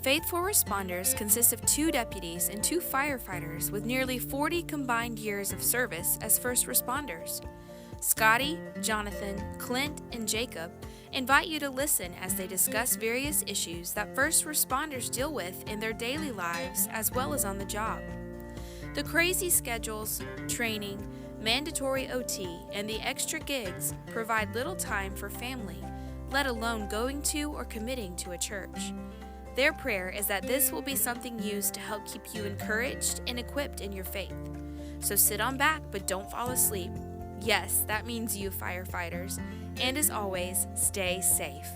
Faithful responders consist of 2 deputies and 2 firefighters with nearly 40 combined years of service as first responders. Scotty, Jonathan, Clint, and Jacob invite you to listen as they discuss various issues that first responders deal with in their daily lives as well as on the job. The crazy schedules, training, mandatory OT, and the extra gigs provide little time for family, let alone going to or committing to a church. Their prayer is that this will be something used to help keep you encouraged and equipped in your faith. So sit on back, but don't fall asleep. Yes, that means you firefighters. And as always, stay safe.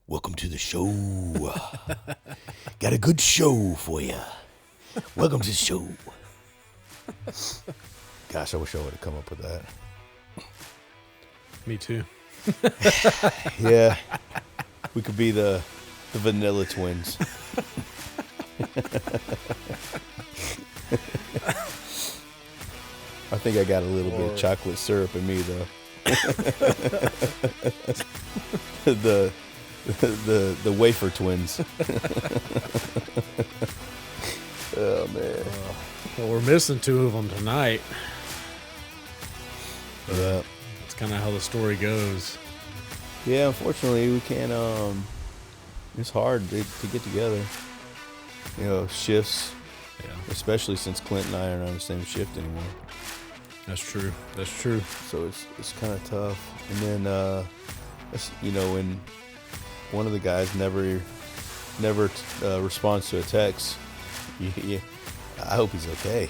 Welcome to the show. Got a good show for you. Welcome to the show. Gosh, I wish I would have come up with that. Me too. Yeah. We could be the vanilla twins. I think I got a little bit of chocolate syrup in me, though. The wafer twins. Oh man. Well, we're missing 2 of them tonight. Yeah. That's kind of how the story goes. Yeah, unfortunately we can't it's hard to get together. You know, shifts. Yeah. Especially since Clint and I aren't on the same shift anymore. That's true. That's true. So it's kind of tough. And then you know, when one of the guys never responds to a text, I hope he's okay.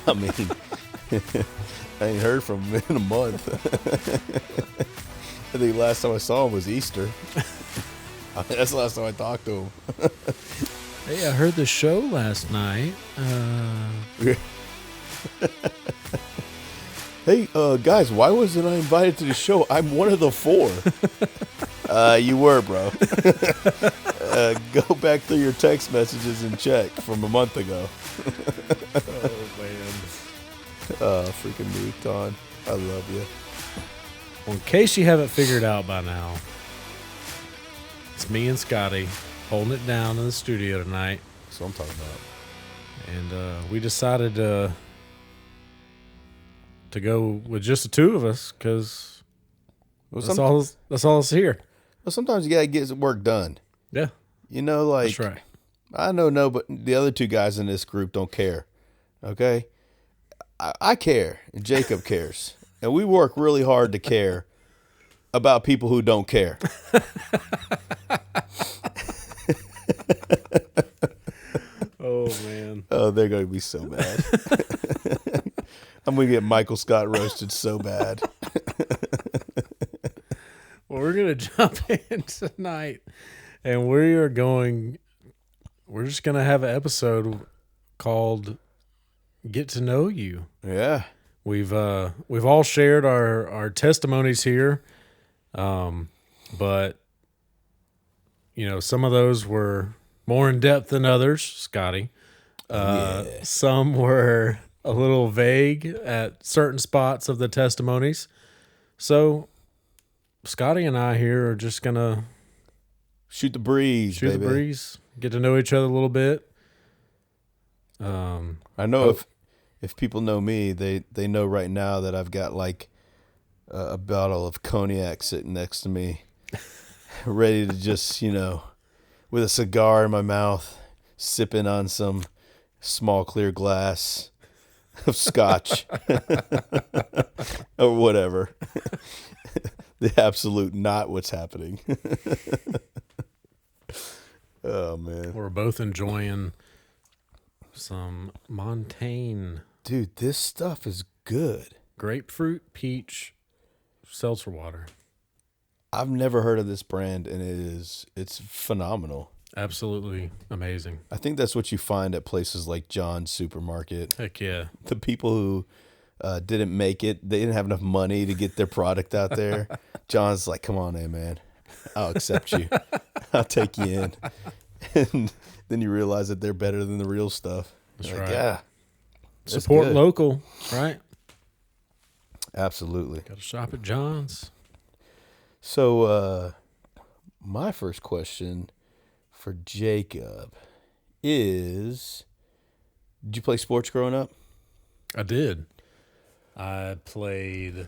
I mean, I ain't heard from him in a month. I think last time I saw him was Easter. That's the last time I talked to him. Hey, I heard the show last night. Hey, guys, why wasn't I invited to the show? I'm one of the 4. You were, bro. Go back through your text messages and check from a month ago. Oh, man. Freaking me, Don. I love you. Well, in case you haven't figured out by now, it's me and Scotty holding it down in the studio tonight. That's what I'm talking about. And we decided to go with just the 2 of us because that's all that's here. Well, sometimes you gotta get work done. Yeah, You know, like that's right. I know, but the other 2 guys in this group don't care. Okay, I care, and Jacob cares, and we work really hard to care about people who don't care. Oh man. Oh, they're gonna be so mad. I'm gonna get Michael Scott roasted so bad. Well, we're going to jump in tonight, and we're just going to have an episode called Get to Know You. Yeah. We've all shared our testimonies here, but, you know, some of those were more in depth than others, Scotty. Some were a little vague at certain spots of the testimonies. So Scotty and I here are just going to shoot the breeze, baby. Get to know each other a little bit. I know if people know me, they know right now that I've got like a bottle of cognac sitting next to me, ready to just, you know, with a cigar in my mouth, sipping on some small clear glass of scotch or whatever. The absolute not what's happening. Oh, man. We're both enjoying some Montaigne. Dude, this stuff is good. Grapefruit, peach, seltzer water. I've never heard of this brand, and it's phenomenal. Absolutely amazing. I think that's what you find at places like John's Supermarket. Heck yeah. The people who didn't make it, they didn't have enough money to get their product out there. John's like, come on in, man. I'll accept you. I'll take you in. And then you realize that they're better than the real stuff. That's You're right. like, yeah. That's Support good. local, right? Absolutely. Got to shop at John's. So, my first question for Jacob is, did you play sports growing up? I did. I played.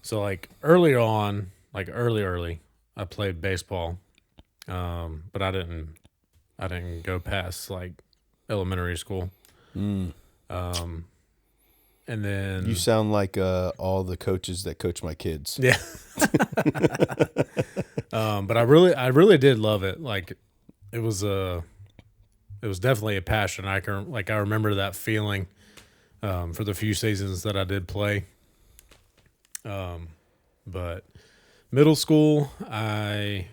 So like early on, like early, I played baseball. But I didn't go past like elementary school. And then You sound like all the coaches that coach my kids. yeah. But I really did love it. Like it was definitely a passion. I remember that feeling for the few seasons that I did play. But middle school, I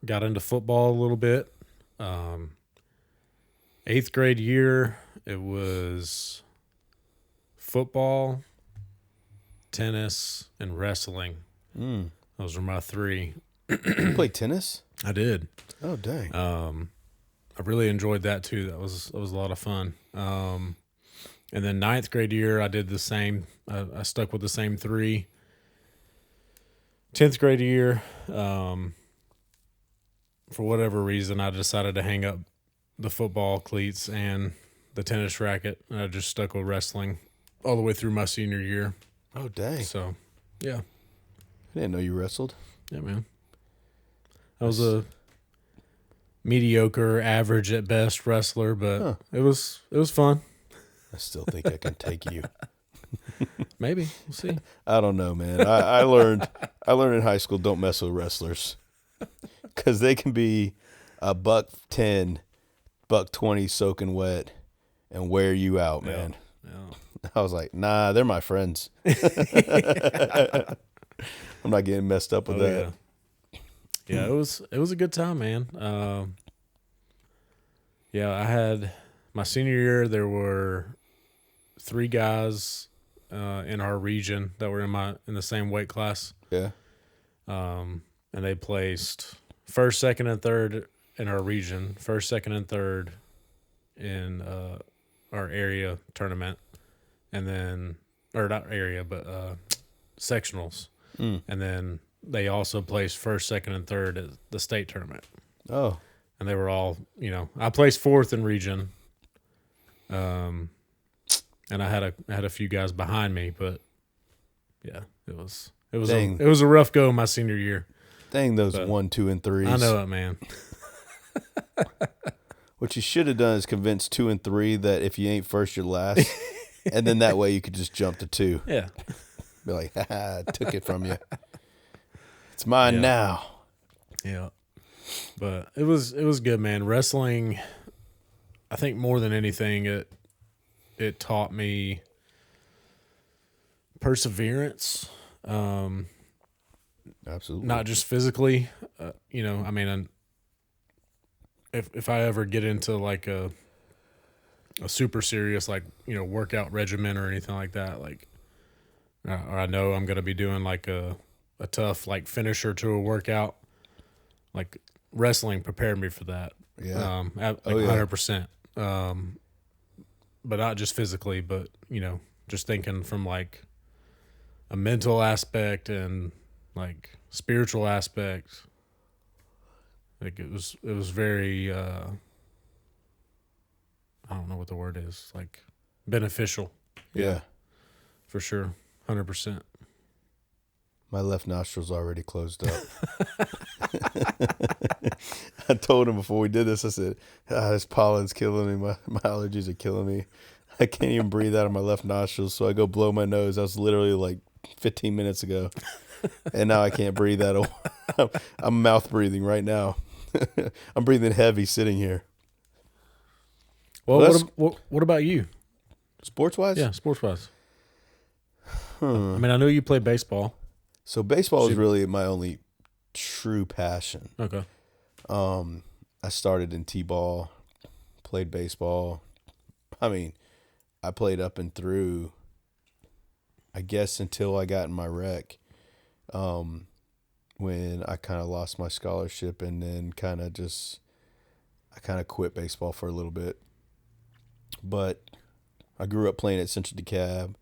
got into football a little bit. 8th grade year, it was football, tennis, and wrestling. Those were my 3. You play tennis? I did. Oh, dang. I really enjoyed that too. That was a lot of fun. And then 9th grade year, I did the same. I stuck with the same 3. 10th grade year, for whatever reason, I decided to hang up the football cleats and the tennis racket. And I just stuck with wrestling all the way through my senior year. Oh, dang. So, yeah. I didn't know you wrestled. Yeah, man. I was a mediocre, average at best wrestler, but it was fun. I still think I can take you. Maybe. We'll see. I don't know, man. I learned in high school, don't mess with wrestlers because they can be $110, $120 soaking wet and wear you out, man. Yeah. I was like, nah, they're my friends. I'm not getting messed up with that. Yeah, it was a good time, man. I had my senior year. There were 3 guys in our region that were in the same weight class. Yeah. And they placed first, second, and third in our region. First, second, and third in our area tournament, and then or not area, but sectionals. And then they also placed first, second, and third at the state tournament. Oh. And they were all, I placed 4th in region. And I had a few guys behind me, but yeah, it was a rough go my senior year. Dang those 1, 2, and 3s. I know it, man. What you should have done is convince 2 and 3 that if you ain't first, you're last. And then that way you could just jump to 2. Yeah. Be like, I took it from you. It's mine now. Yeah. But it was good, man. Wrestling, I think more than anything, it taught me perseverance. Absolutely. Not just physically, if I ever get into like a super serious, like, workout regimen or anything like that, like, or I know I'm going to be doing like a tough, like, finisher to a workout, like wrestling prepared me for that. Yeah. 100%. But not just physically, but, just thinking from like a mental aspect and like spiritual aspect. Like it was very, I don't know what the word is, like beneficial. Yeah. For sure. 100%. My left nostril's already closed up. I told him before we did this, I said, this pollen's killing me. My allergies are killing me. I can't even breathe out of my left nostril, so I go blow my nose. That was literally like 15 minutes ago. And now I can't breathe at all. I'm mouth breathing right now. I'm breathing heavy sitting here. Well, what about you? Sports-wise? Yeah, sports-wise. I mean, I know you play baseball. So baseball is really my only true passion. Okay. I started in t-ball, played baseball. I mean, I played up and through, I guess, until I got in my rec, when I kind of lost my scholarship, and then I kind of quit baseball for a little bit. But I grew up playing at Central DeKalb,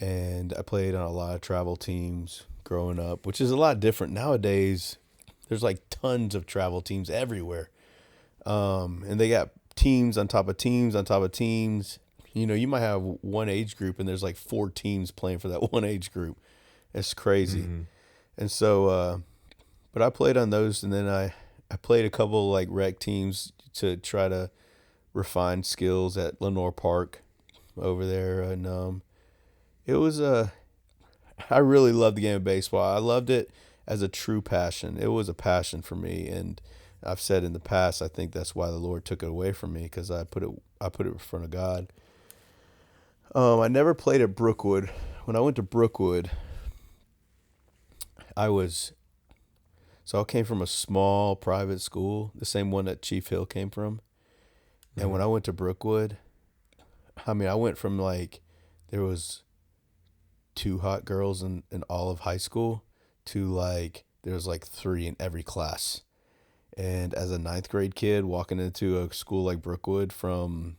and I played on a lot of travel teams growing up, which is a lot different nowadays. There's like tons of travel teams everywhere, and they got teams on top of teams on top of teams. You know, you might have one age group, and there's like 4 teams playing for that one age group. It's crazy. Mm-hmm. And so, but I played on those, and then I played a couple like rec teams to try to refine skills at Lenore Park over there, and it was I really loved the game of baseball. I loved it as a true passion. It was a passion for me, and I've said in the past, I think that's why the Lord took it away from me, because I put it in front of God. I never played at Brookwood. When I went to Brookwood, I came from a small private school, the same one that Chief Hill came from. And when I went to Brookwood, I mean, I went from like, there was 2 hot girls in all of high school to like, there was like 3 in every class. And as a 9th grade kid walking into a school like Brookwood from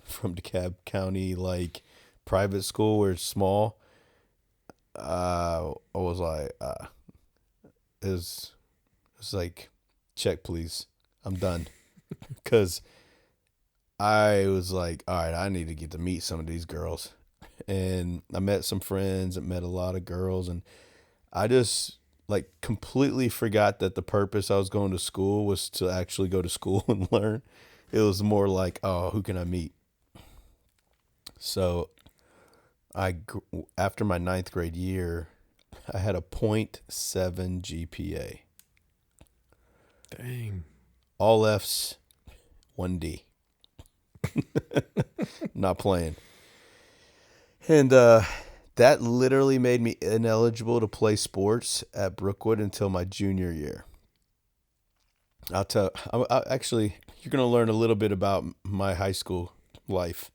DeKalb County, like private school where it's small, I was like, it's like, check please, I'm done. Because I was like, all right, I need to get to meet some of these girls. And I met some friends, I met a lot of girls, and I just like completely forgot that the purpose I was going to school was to actually go to school and learn. It was more like, oh, who can I meet? So after my 9th grade year, I had a .7 GPA. Dang. All F's, 1 D. Not playing. And that literally made me ineligible to play sports at Brookwood until my junior year. Actually, you're going to learn a little bit about my high school life.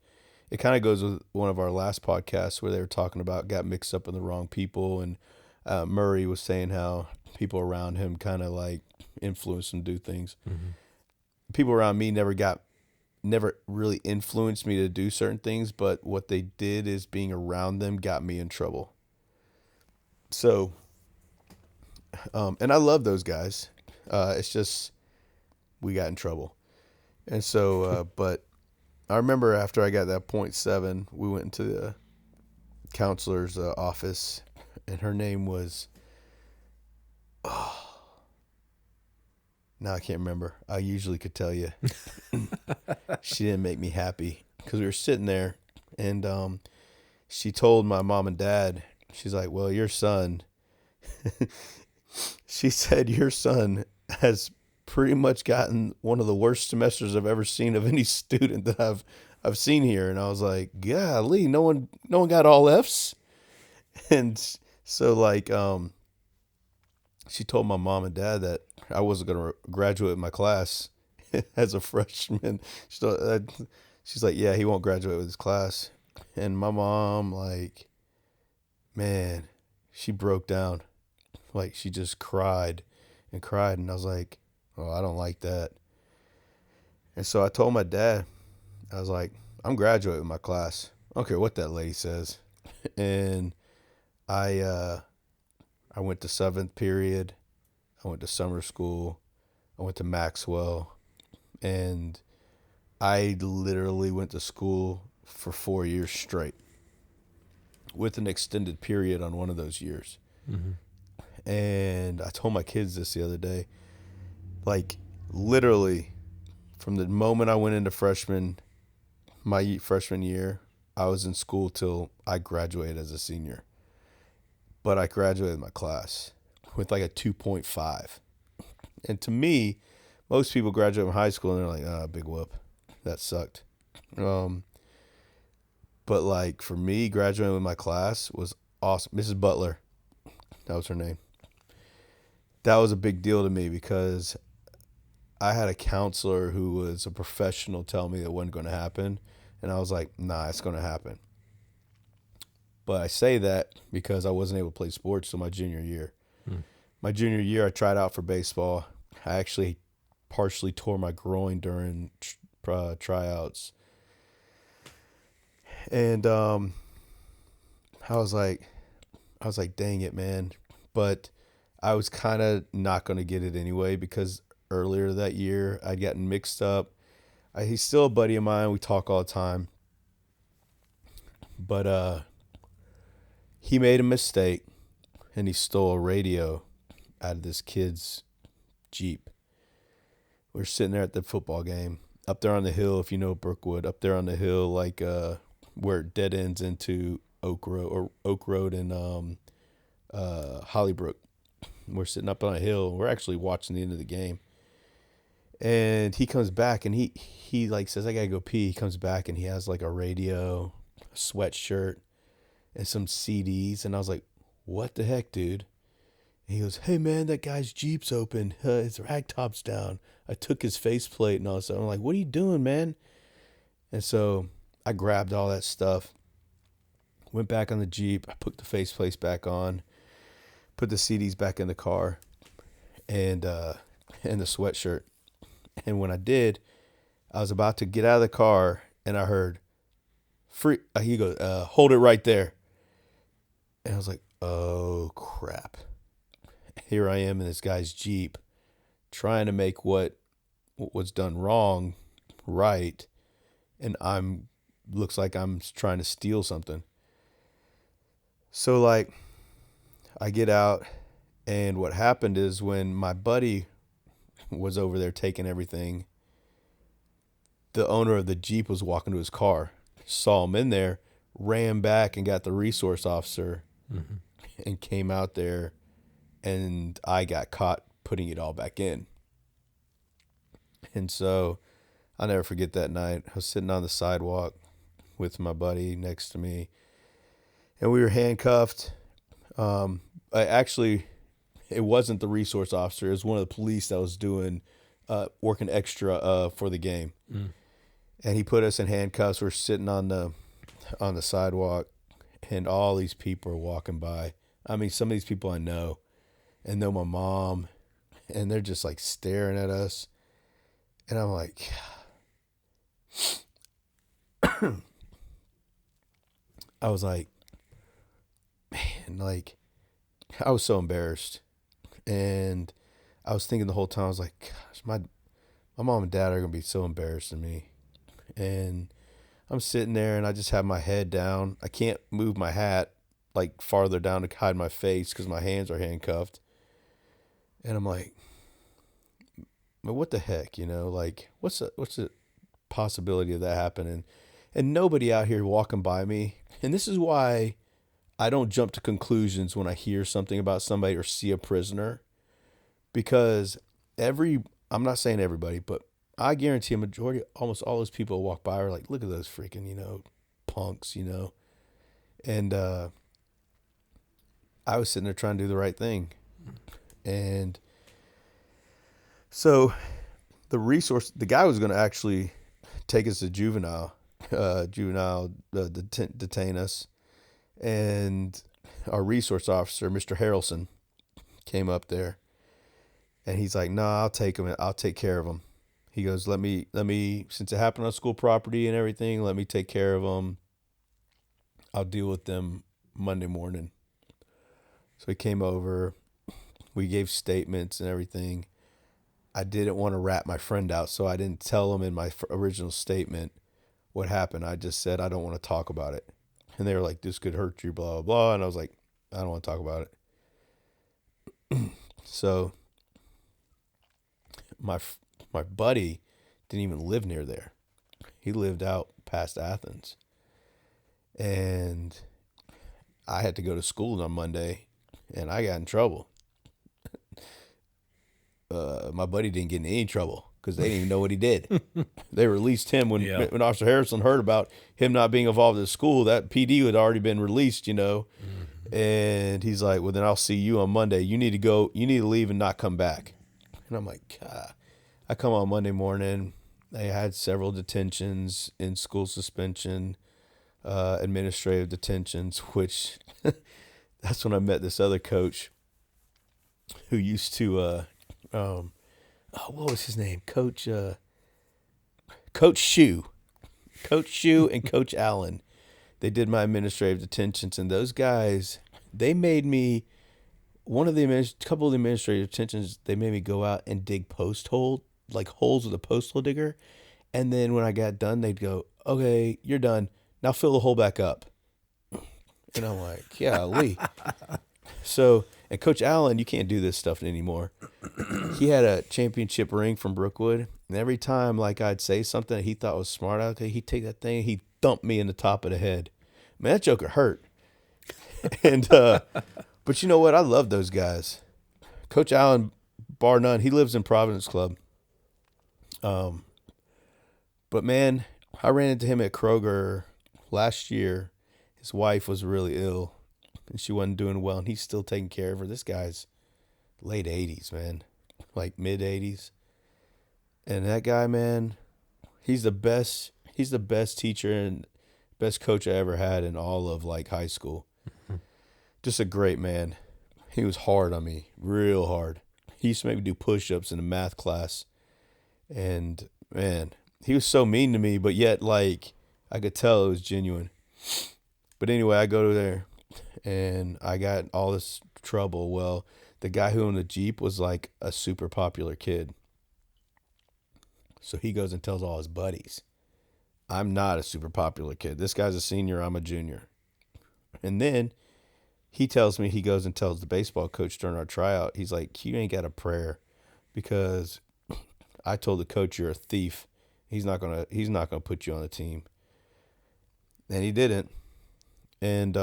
It kind of goes with one of our last podcasts where they were talking about got mixed up with the wrong people, and Murray was saying how people around him kind of like influenced him to do things. Mm-hmm. People around me never really influenced me to do certain things, but what they did is being around them got me in trouble. So, and I love those guys. It's just, we got in trouble. And so, but I remember after I got that .7, we went into the counselor's office, and her name was, now I can't remember. I usually could tell you. She didn't make me happy because we were sitting there, and she told my mom and dad, she's like, well, your son, she said, your son has pretty much gotten one of the worst semesters I've ever seen of any student that I've seen here. And I was like, golly, no one got all F's. And so like, she told my mom and dad that I wasn't going to graduate my class as a freshman. She's like, yeah, he won't graduate with his class. And my mom, like, man, she broke down. Like, she just cried and cried. And I was like, oh, I don't like that. And so I told my dad, I was like, I'm graduating with my class. I don't care what that lady says. And I went to 7th period. I went to summer school. I went to Maxwell. And I literally went to school for 4 years straight with an extended period on one of those years. Mm-hmm. And I told my kids this the other day, like literally from the moment I went into my freshman year, I was in school till I graduated as a senior. But I graduated my class with like a 2.5. And to me, most people graduate from high school and they're like, big whoop. That sucked. But like for me, graduating with my class was awesome. Mrs. Butler, that was her name. That was a big deal to me because I had a counselor who was a professional tell me it wasn't going to happen. And I was like, nah, it's going to happen. But I say that because I wasn't able to play sports till my junior year. My junior year, I tried out for baseball. I actually partially tore my groin during tryouts. And I was like, dang it, man. But I was kind of not going to get it anyway because earlier that year I'd gotten mixed up. He's still a buddy of mine. We talk all the time. But he made a mistake and he stole a radio out of this kid's Jeep. We're sitting there at the football game up there on the hill, if you know Brookwood, up there on the hill, like where it dead ends into Oak Road and Hollybrook. We're sitting up on a hill. We're actually watching the end of the game. And he comes back and he like says, I gotta go pee. He comes back and he has like a radio, a sweatshirt, and some CDs. And I was like, what the heck, dude? And he goes, hey man, that guy's Jeep's open. His ragtop's down. I took his faceplate and all that stuff. I'm like, what are you doing, man? And so I grabbed all that stuff, went back on the Jeep. I put the faceplates back on, put the CDs back in the car, and the sweatshirt. And when I did, I was about to get out of the car, and I heard, "Free." He goes, "Hold it right there." And I was like, "Oh crap!" Here I am in this guy's Jeep, trying to make what was done wrong right, and looks like I'm trying to steal something. So like, I get out, and what happened is when my buddy was over there taking everything, the owner of the Jeep was walking to his car, saw him in there, ran back and got the resource officer, and came out there, and I got caught putting it all back in. And so I'll never forget that night. I was sitting on the sidewalk with my buddy next to me, and we were handcuffed. It wasn't the resource officer. It was one of the police that was working extra for the game. And he put us in handcuffs. We're sitting on the sidewalk, and all these people are walking by. I mean, some of these people I know, and know my mom, and they're just like staring at us. And I'm like, I was like, man, like, I was so embarrassed. And I was thinking the whole time, I was like, gosh, my mom and dad are going to be so embarrassed of me. And I'm sitting there and I just have my head down. I can't move my hat like farther down to hide my face because my hands are handcuffed. And I'm like, well, what the heck, like what's the possibility of that happening? And nobody out here walking by me. And this is why I don't jump to conclusions when I hear something about somebody or see a prisoner, because I'm not saying everybody, but I guarantee a majority, almost all those people who walk by are like, look at those freaking, punks, And I was sitting there trying to do the right thing. And so the guy was going to actually take us to juvenile detain us. And our resource officer, Mr. Harrelson, came up there, and he's like, "No, I'll take him. I'll take care of him." He goes, "Let me, since it happened on school property and everything, let me take care of them. I'll deal with them Monday morning." So he came over. We gave statements and everything. I didn't want to rat my friend out, so I didn't tell him in my original statement what happened. I just said, I don't want to talk about it. And they were like, this could hurt you, blah, blah, blah. And I was like, I don't want to talk about it. So my buddy didn't even live near there. He lived out past Athens. And I had to go to school on Monday, and I got in trouble. My buddy didn't get in any trouble because they didn't even know what he did. They released him when Officer Harrison heard about him not being involved in school. That PD had already been released, And he's like, well, then I'll see you on Monday. You need to leave and not come back. And I'm like, God. I come on Monday morning. I had several detentions, in school suspension, administrative detentions, which that's when I met this other coach who used to, what was his name? Coach Shue. Coach Shue and Coach Allen. They did my administrative detentions, and those guys, they made me, couple of the administrative detentions, they made me go out and dig post hole, like holes with a post hole digger. And then when I got done, they'd go, okay, you're done. Now fill the hole back up. And I'm like, yeah, Lee. So, and Coach Allen, you can't do this stuff anymore. He had a championship ring from Brookwood. And every time, like, I'd say something that he thought was smart, okay, he'd take that thing, he'd thump me in the top of the head. Man, that joker hurt. And, but you know what? I love those guys. Coach Allen, bar none, he lives in Providence Club. But man, I ran into him at Kroger last year. His wife was really ill, and she wasn't doing well, and he's still taking care of her. This guy's late 80s, man, like mid 80s. And that guy, man, he's the best teacher and best coach I ever had in all of like high school. Just a great man. He was hard on me, real hard. He used to make me do push-ups in a math class. And man, he was so mean to me, but yet like I could tell it was genuine. But anyway, I go to there and I got all this trouble. Well, the guy who owned the Jeep was like a super popular kid. So he goes and tells all his buddies, I'm not a super popular kid. This guy's a senior, I'm a junior. And then he tells me, he goes and tells the baseball coach during our tryout, he's like, you ain't got a prayer because I told the coach you're a thief. He's not gonna put you on the team. And he didn't. And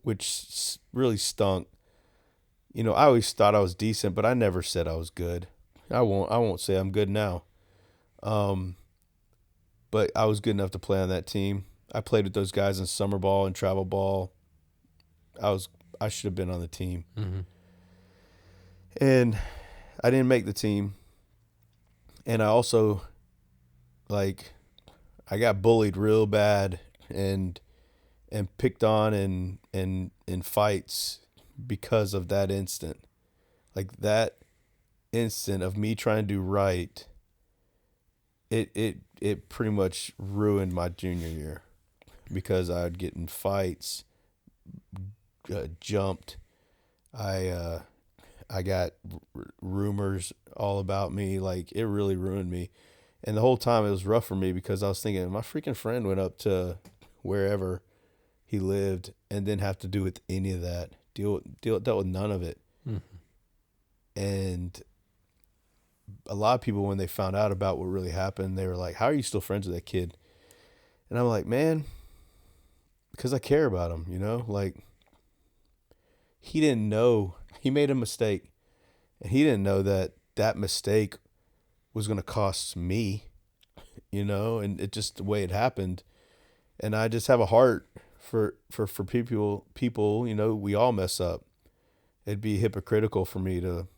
which really stunk. You know, I always thought I was decent, but I never said I was good. I won't say I'm good now. But I was good enough to play on that team. I played with those guys in summer ball and travel ball. I should have been on the team. Mm-hmm. And I didn't make the team. And I also, like, I got bullied real bad and picked on in fights because of that instant. Like that instant of me trying to do right, it pretty much ruined my junior year because I'd get in fights, jumped. I got rumors all about me. Like, it really ruined me. And the whole time it was rough for me because I was thinking, my freaking friend went up to wherever he lived and didn't have to do with any of that. Dealt with none of it. Mm-hmm. And a lot of people, when they found out about what really happened, they were like, how are you still friends with that kid? And I'm like, man, because I care about him, you know? Like, he didn't know. He made a mistake. And he didn't know that mistake was going to cost me, you know? And it just the way it happened. And I just have a heart for people, you know, we all mess up. It'd be hypocritical for me to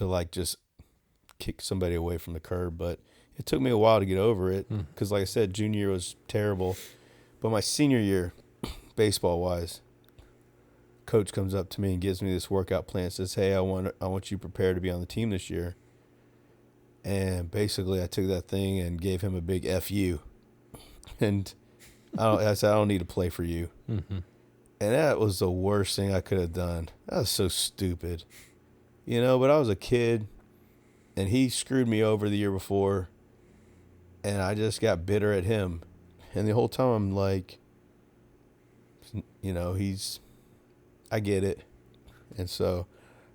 like just kick somebody away from the curb, but it took me a while to get over it because, like I said, junior year was terrible. But my senior year, baseball wise, coach comes up to me and gives me this workout plan. Says, "Hey, I want you prepared to be on the team this year." And basically, I took that thing and gave him a big "F you," and I said, "I don't need to play for you." Mm-hmm. And that was the worst thing I could have done. That was so stupid, you know. But I was a kid, and he screwed me over the year before, and I just got bitter at him. And the whole time I'm like, you know, I get it. And so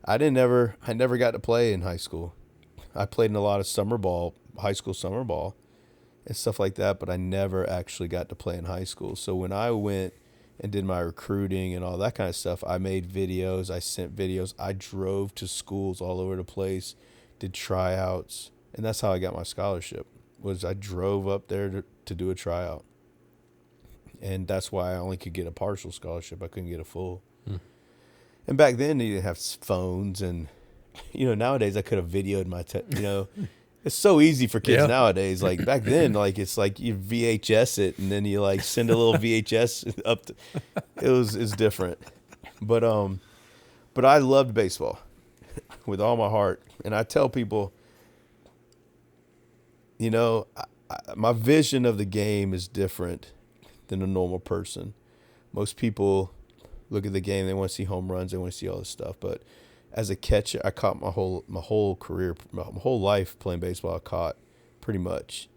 I never got to play in high school. I played in a lot of summer ball, high school summer ball and stuff like that, but I never actually got to play in high school. So when I went and did my recruiting and all that kind of stuff, I made videos, I sent videos, I drove to schools all over the place, did tryouts, and that's how I got my scholarship. Was I drove up there to do a tryout. And that's why I only could get a partial scholarship. I couldn't get a full. And back then, you didn't have phones and nowadays I could have videoed it's so easy for kids nowadays. Like back then, like it's like you VHS it and then you like send a little VHS up. It's different, but I loved baseball with all my heart, and I tell people, my vision of the game is different than a normal person. Most people look at the game, they want to see home runs, they want to see all this stuff, but as a catcher, I caught my whole career, my whole life playing baseball. I caught pretty much,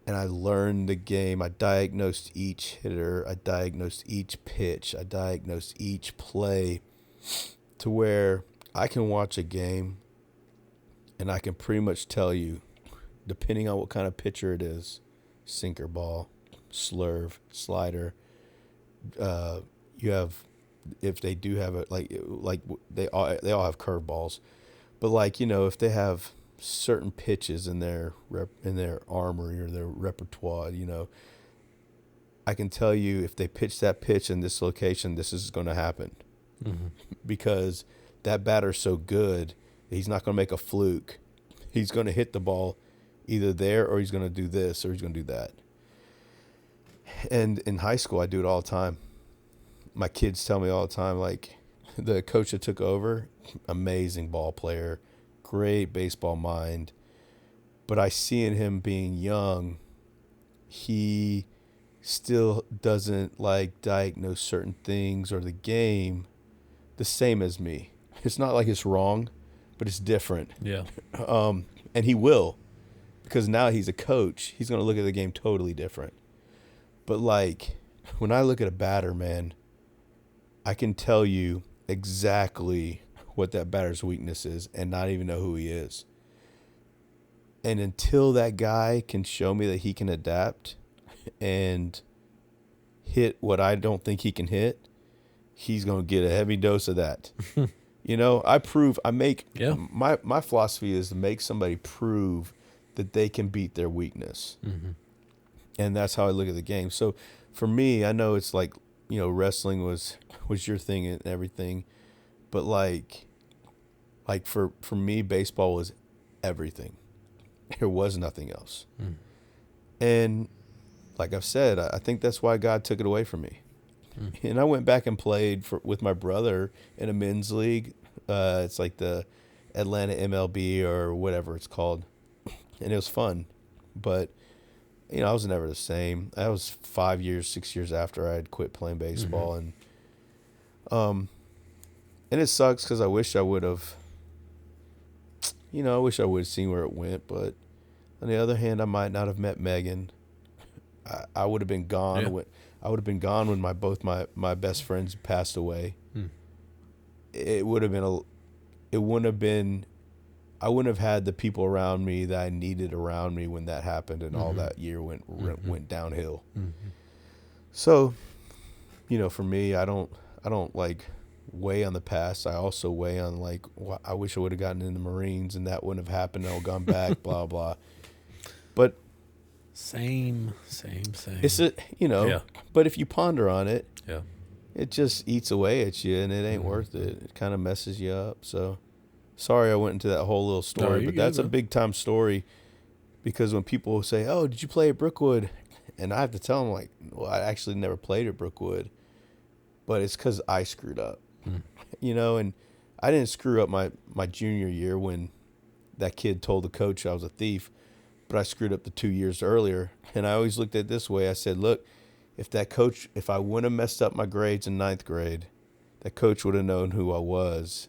and I learned the game. I diagnosed each hitter. I diagnosed each pitch. I diagnosed each play, to where I can watch a game, and I can pretty much tell you, depending on what kind of pitcher it is, sinker ball, slurve, slider. You have. If they do have it, like they all have curveballs, but if they have certain pitches in their armory or their repertoire, I can tell you if they pitch that pitch in this location, this is going to happen, because that batter's so good, he's not going to make a fluke. He's going to hit the ball either there, or he's going to do this, or he's going to do that. And in high school, I do it all the time. My kids tell me all the time, like, the coach that took over, amazing ball player, great baseball mind. But I see in him being young, he still doesn't, diagnose certain things or the game the same as me. It's not like it's wrong, but it's different. Yeah. And he will, because now he's a coach. He's going to look at the game totally different. But, when I look at a batter, man, I can tell you exactly what that batter's weakness is and not even know who he is. And until that guy can show me that he can adapt and hit what I don't think he can hit, he's going to get a heavy dose of that. My philosophy is to make somebody prove that they can beat their weakness. Mm-hmm. And that's how I look at the game. So for me, I know it's wrestling was your thing and everything, but for me, baseball was everything. There was nothing else. And like I've said, I think that's why God took it away from me. And I went back and played with my brother in a men's league. It's like the Atlanta MLB or whatever it's called, and it was fun, but I was never the same. That was 6 years after I had quit playing baseball. And it sucks because I wish I would have, seen where it went. But on the other hand, I might not have met Megan. I would have been gone. Yeah. I would have been gone when both my best friends passed away. It would have been I wouldn't have had the people around me that I needed around me when that happened, and all that year went downhill. So, for me, I don't weigh on the past. I also weigh on I wish I would have gotten in the Marines and that wouldn't have happened. I would have gone back, blah blah. But same. It's But if you ponder on it, it just eats away at you, and it ain't worth it. It kind of messes you up. So. Sorry I went into that whole little story, but that's a big-time story, because when people say, oh, did you play at Brookwood? And I have to tell them, well, I actually never played at Brookwood, but it's because I screwed up, and I didn't screw up my junior year when that kid told the coach I was a thief, but I screwed up the 2 years earlier. And I always looked at it this way. I said, look, if I wouldn't have messed up my grades in 9th grade, that coach would have known who I was.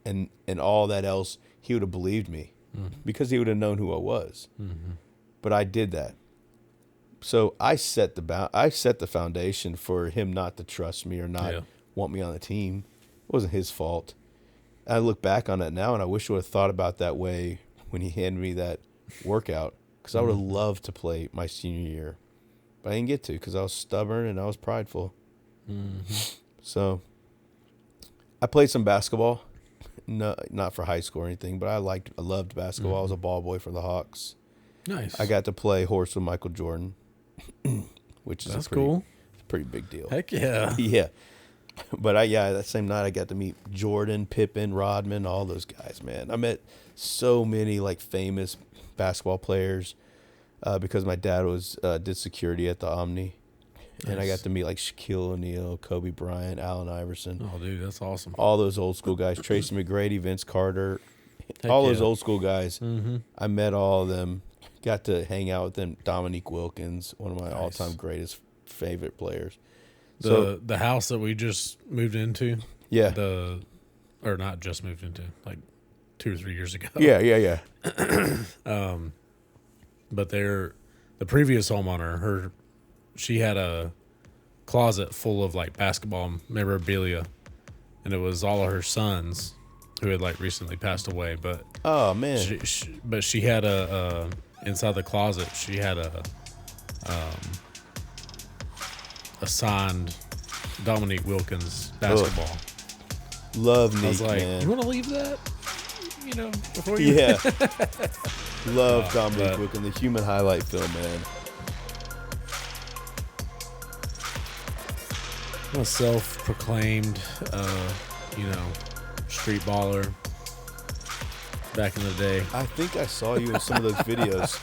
And all that else, he would have believed me, because he would have known who I was. But I did that. So I set the foundation for him not to trust me or not want me on the team. It wasn't his fault. I look back on it now, and I wish I would have thought about that way when he handed me that workout, because I would have loved to play my senior year. But I didn't get to, because I was stubborn and I was prideful. So I played some basketball. No, not for high school or anything, but I loved basketball. I was a ball boy for the Hawks. Nice. I got to play horse with Michael Jordan, which is cool. Pretty big deal. Heck yeah. Yeah. But that same night I got to meet Jordan, Pippen, Rodman, all those guys, man. I met so many like famous basketball players because my dad did security at the Omni. And I got to meet like Shaquille O'Neal, Kobe Bryant, Allen Iverson. Oh, dude, that's awesome. All those old school guys, Tracy McGrady, Vince Carter, Heck all yeah. those old school guys. Mm-hmm. I met all of them. Got to hang out with them. Dominique Wilkins, one of my all-time greatest favorite players. The house that we just moved into. Yeah. Or not just moved into, like 2 or 3 years ago. Yeah. But the previous homeowner, she had a closet full of like basketball memorabilia, and it was all of her sons who had like recently passed away. But Oh man. she had inside the closet she had a signed Dominique Wilkins basketball. Love I Neek, was like, man. you want to leave that? Before you. Yeah. Love Dominique but- Wilkins, the human highlight film, man. I'm a self-proclaimed, street baller. Back in the day. I think I saw you in some of those videos.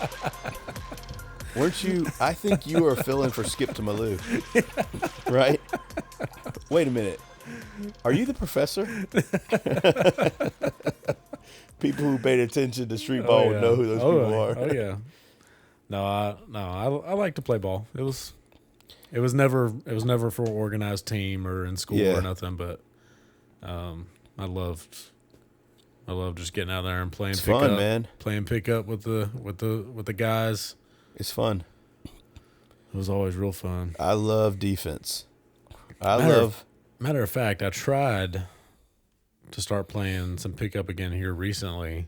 Weren't you? I think you were filling for Skip to Malou. Right? Wait a minute. Are you the professor? People who paid attention to street ball would know who those people are. Oh yeah. I like to play ball. It was never for organized team or in school Yeah. or nothing, but I loved just getting out there and playing It's pickup, fun, man. playing pickup with the guys. It's fun. It was always real fun. I love defense. Matter of fact, I tried to start playing some pickup again here recently,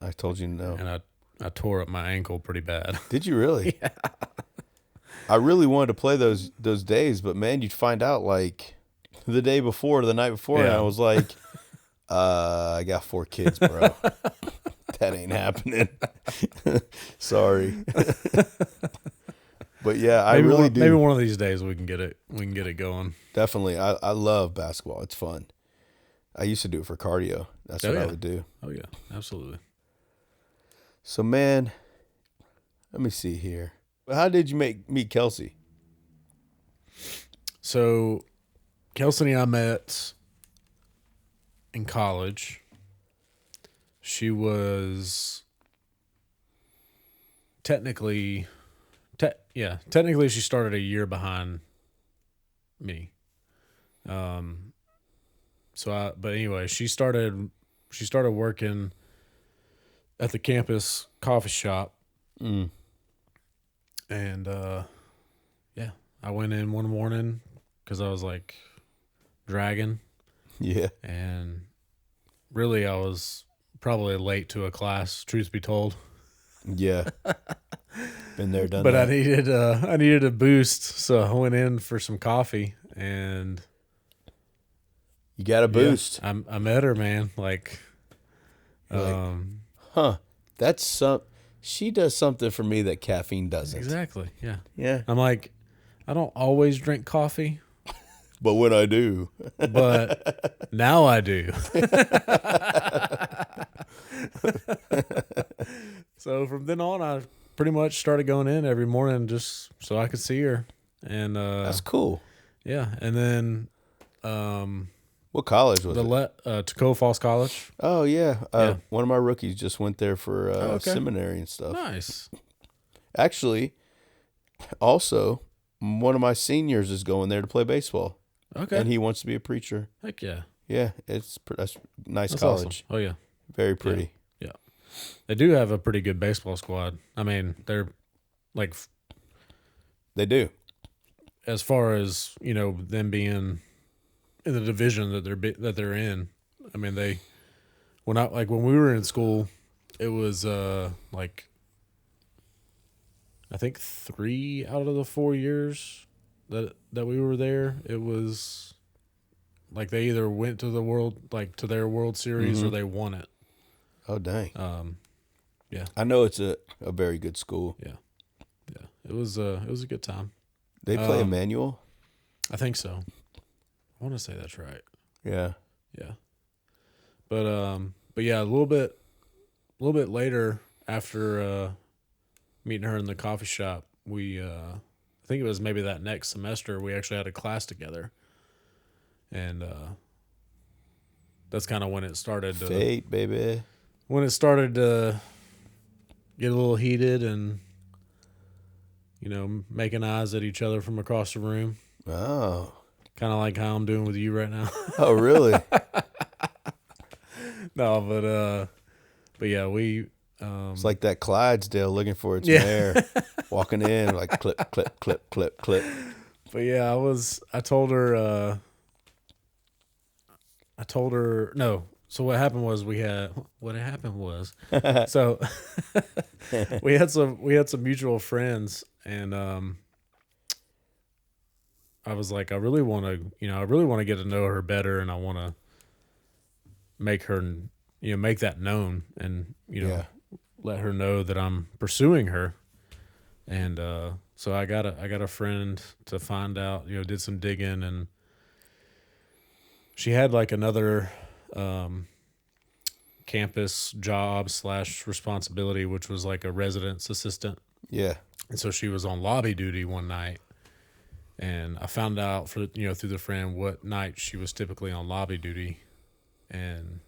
I told you no. and I tore up my ankle pretty bad. Did you really? Yeah. I really wanted to play those days, but man, you'd find out like the day before, or the night before, and Yeah. I was like, I got 4 kids, bro. That ain't happening. Sorry. But yeah, I really do. Maybe one of these days we can get it going. Definitely. I love basketball. It's fun. I used to do it for cardio. That's what I yeah. would do. Oh yeah, absolutely. So man, let me see here. How did you meet Kelsey? So, Kelsey and I met in college. She was technically she started a year behind me. But anyway, she started working at the campus coffee shop. Mm. And I went in one morning because I was like dragging, Yeah. and really I was probably late to a class, truth be told. Yeah. Been there, done But that. I needed a boost, so I went in for some coffee, and You got a boost. I met her, man. Like, You're like, huh. That's she does something for me that caffeine doesn't. exactly, yeah. Yeah. I'm like, I don't always drink coffee, But when I do. but now I do. So from then on, I pretty much started going in every morning just so I could see her. And That's cool. yeah, and then What college was it? Tacoma Falls College. Oh, yeah. Yeah. One of my rookies just went there for okay. seminary and stuff. Nice. Actually, also, one of my seniors is going there to play baseball. Okay. And he wants to be a preacher. Heck yeah. Yeah, that's a nice That's college. awesome. Oh yeah. Very pretty. Yeah. They do have a pretty good baseball squad. I mean, they're like, They do. as far as, them being in the division that they're in. I mean, when we were in school, it was like I think 3 out of the 4 years that we were there, it was like they either went to to their World Series or they won it. Oh, dang. Yeah. I know it's a very good school. Yeah. It was a good time. They play Emmanuel? I think so. I want to say that's right. Yeah. Yeah. But yeah, a little bit later after meeting her in the coffee shop, we I think it was maybe that next semester we actually had a class together, and that's kind of when it started. Fate, baby. When it started to get a little heated, and making eyes at each other from across the room, Oh. kind of like how I'm doing with you right now. Oh, really? No, but yeah, we. It's like that Clydesdale looking for its Yeah. mare, walking in like clip, clip, clip, clip, clip. But yeah, I told her. No. So what happened was so we had some mutual friends, and I was like, I really want to get to know her better, and I want to make her, make that known, and Yeah. let her know that I'm pursuing her. And so I got a friend to find out, did some digging, and she had like another campus job / responsibility, which was like a residence assistant. Yeah. And so she was on lobby duty one night, and I found out through the friend what night she was typically on lobby duty, and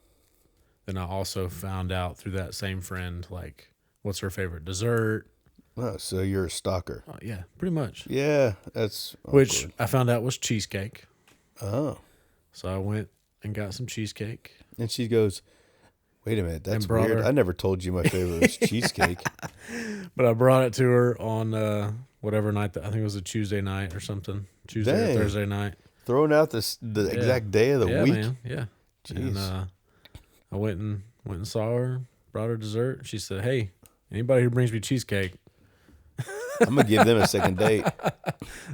then I also found out through that same friend like what's her favorite dessert. Oh, so you're a stalker. Yeah, pretty much. Yeah, that's Which awkward. I found out was cheesecake. Oh. So I went and got some cheesecake. And she goes, wait a minute, that's brought weird. her- I never told you my favorite was cheesecake. But I brought it to her on whatever night, I think it was a Tuesday night or something. Tuesday Dang. or Thursday night. Throwing out the exact day of the Yeah, week. man. Yeah. Jeez. And I went and saw her, brought her dessert. She said, "Hey, anybody who brings me cheesecake." I'm going to give them a second date.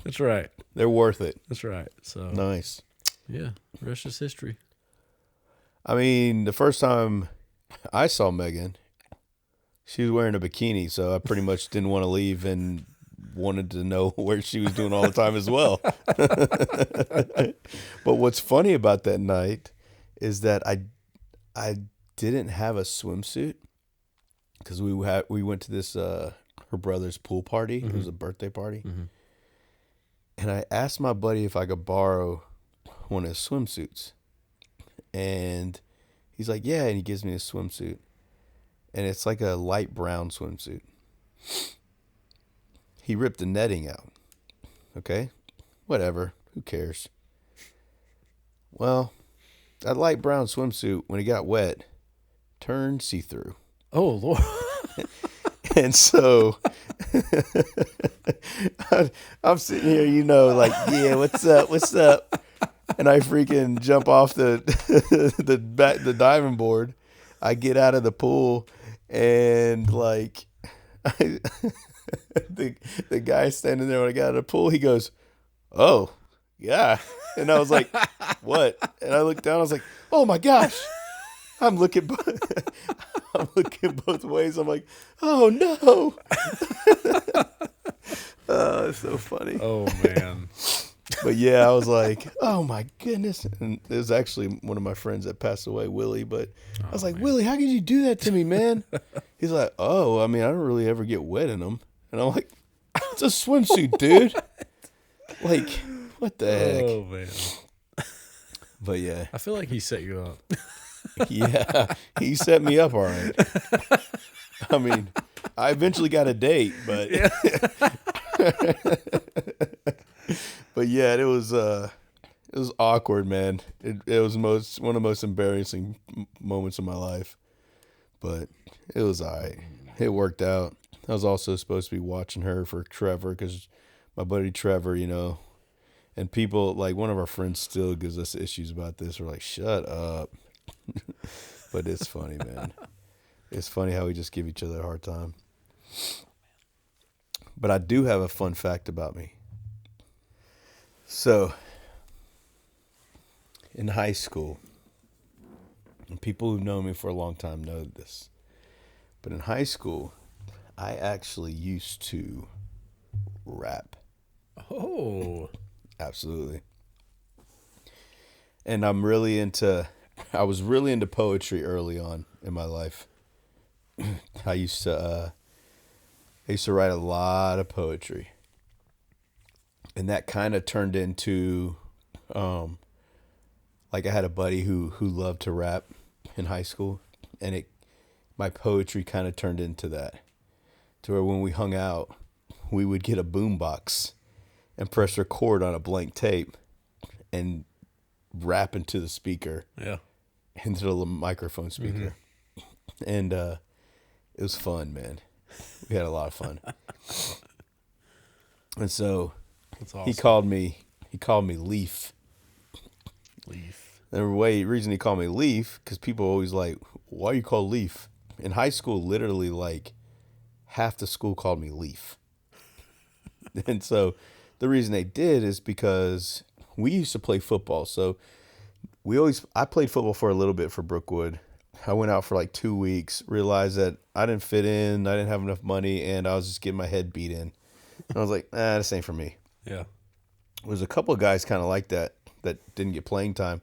That's right. They're worth it. That's right. So Nice. yeah, rest is history. I mean, the first time I saw Megan, she was wearing a bikini, so I pretty much didn't want to leave and wanted to know where she was doing all the time as well. But what's funny about that night is that I didn't have a swimsuit because we went to this her brother's pool party. It was a birthday party. Mm-hmm. And I asked my buddy if I could borrow one of his swimsuits. And he's like, yeah, and he gives me a swimsuit. And it's like a light brown swimsuit. He ripped the netting out. Okay? Whatever. Who cares? Well, that light brown swimsuit, when it got wet, turned see-through. Oh Lord. And so I'm sitting here, like, yeah, what's up? And I freaking jump off the diving board. I get out of the pool, and like the guy standing there when I got out of the pool, he goes, "Oh, yeah." And I was like, "What?" And I looked down, I was like, "Oh my gosh." I'm looking both ways. I'm like, "Oh no." Oh, it's so funny. Oh man. But yeah, I was like, "Oh my goodness!" And it was actually one of my friends that passed away, Willie. But I was like, man. "Willie, how could you do that to me, man?" He's like, "Oh, I mean, I don't really ever get wet in them." And I'm like, "It's a swimsuit, dude. Like, what the heck?" Oh man. But yeah, I feel like he set you up. yeah, he set me up all right. I mean, I eventually got a date, but but yeah, it was awkward, man. It was one of the most embarrassing moments of my life, but it was all right. It worked out. I was also supposed to be watching her for Trevor because my buddy Trevor, and people like one of our friends still gives us issues about this. We're like, shut up. But it's funny, man. It's funny how we just give each other a hard time. But I do have a fun fact about me. So, in high school, and people who've known me for a long time know this, but in high school, I actually used to rap. Oh. Absolutely. And I was really into poetry early on in my life. I used to write a lot of poetry. And that kind of turned into, like I had a buddy who loved to rap in high school, and my poetry kind of turned into that, to where when we hung out, we would get a boombox and press record on a blank tape and rap into the speaker, into the little microphone speaker, and it was fun, man. We had a lot of fun, and so That's awesome. he called me Leaf. Leaf. The reason he called me Leaf, because people always like, why are you called Leaf? In high school, literally like half the school called me Leaf. And so the reason they did is because we used to play football. So I played football for a little bit for Brookwood. I went out for like 2 weeks, realized that I didn't fit in, I didn't have enough money, and I was just getting my head beat in. And I was like, this ain't for me. Yeah. There's a couple of guys kind of like that didn't get playing time.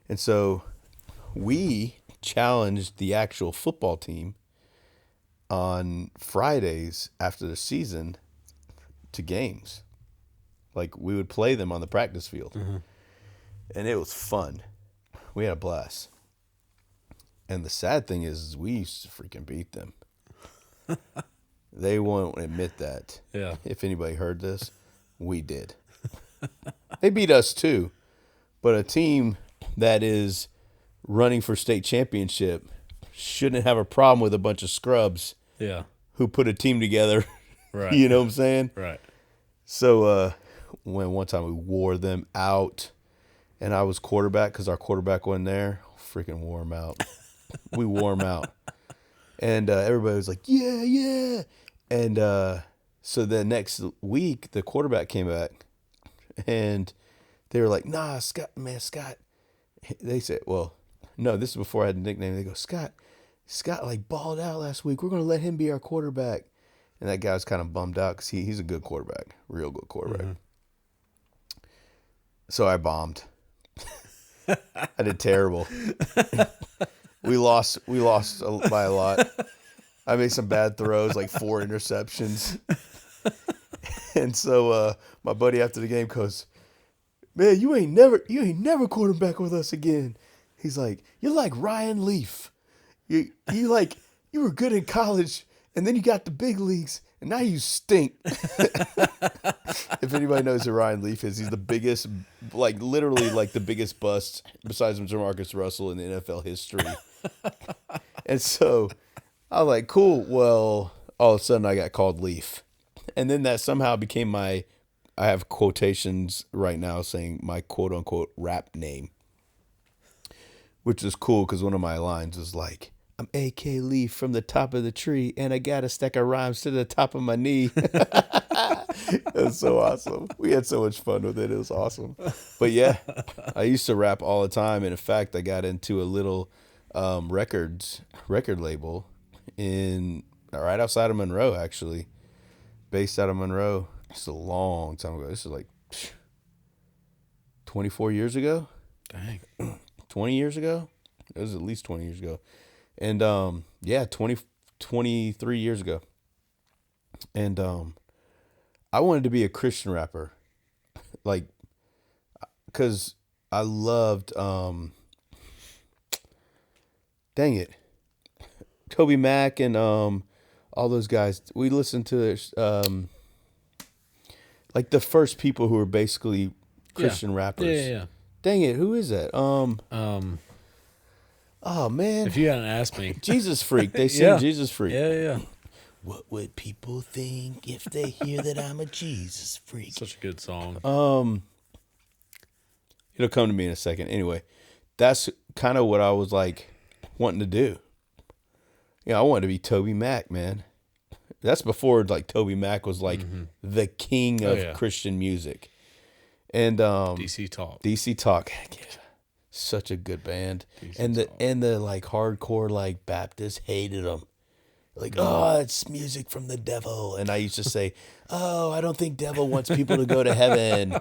And so we challenged the actual football team on Fridays after the season to games. Like, we would play them on the practice field. Mm-hmm. And it was fun. We had a blast. And the sad thing is we used to freaking beat them. They won't admit that. Yeah. If anybody heard this, we did. They beat us too. But a team that is running for state championship shouldn't have a problem with a bunch of scrubs who put a team together. Right. You know what I'm saying? Right. So when one time we wore them out, and I was quarterback because our quarterback wasn't there, freaking wore him out. We wore him out. And everybody was like, yeah. And so the next week, the quarterback came back, and they were like, nah, Scott. They said, well, no, this is before I had a nickname. They go, Scott like balled out last week. We're going to let him be our quarterback. And that guy was kind of bummed out because he's a good quarterback, real good quarterback. Mm-hmm. So I bombed. I did terrible. We lost by a lot. I made some bad throws, like 4 interceptions. And so my buddy after the game goes, man, you ain't never quarterback with us again. He's like, you're like Ryan Leaf. You were good in college, and then you got the big leagues, and now you stink. If anybody knows who Ryan Leaf is, he's the biggest, like literally like the biggest bust besides Jamarcus Russell in the NFL history. And so I was like, cool. Well, all of a sudden I got called Leaf. And then that somehow became I have quotations right now saying my quote unquote rap name, which is cool because one of my lines is like, I'm AK Leaf from the top of the tree, and I got a stack of rhymes to the top of my knee. It was so awesome. We had so much fun with it. It was awesome. But yeah, I used to rap all the time. And in fact, I got into a little record label right outside of Monroe, actually, based out of Monroe. It's a long time ago. This is like 24 years ago. Dang. 20 years ago. It was at least 20 years ago. And 23 years ago. And I wanted to be a Christian rapper. Like, because I loved, dang it, Toby Mac and all those guys. We listened to like the first people who were basically Christian rappers. Yeah. Dang it, who is that? Oh man, if you hadn't asked me, Jesus Freak. They sing Jesus Freak. Yeah. What would people think if they hear that I'm a Jesus freak? Such a good song. It'll come to me in a second. Anyway, that's kind of what I was like wanting to do. I wanted to be Toby Mac, man. That's before like Toby Mac was like the king of Christian music. And DC Talk. Such a good band. And the like hardcore like Baptists hated them. Like, oh, it's music from the devil. And I used to say, oh, I don't think devil wants people to go to heaven.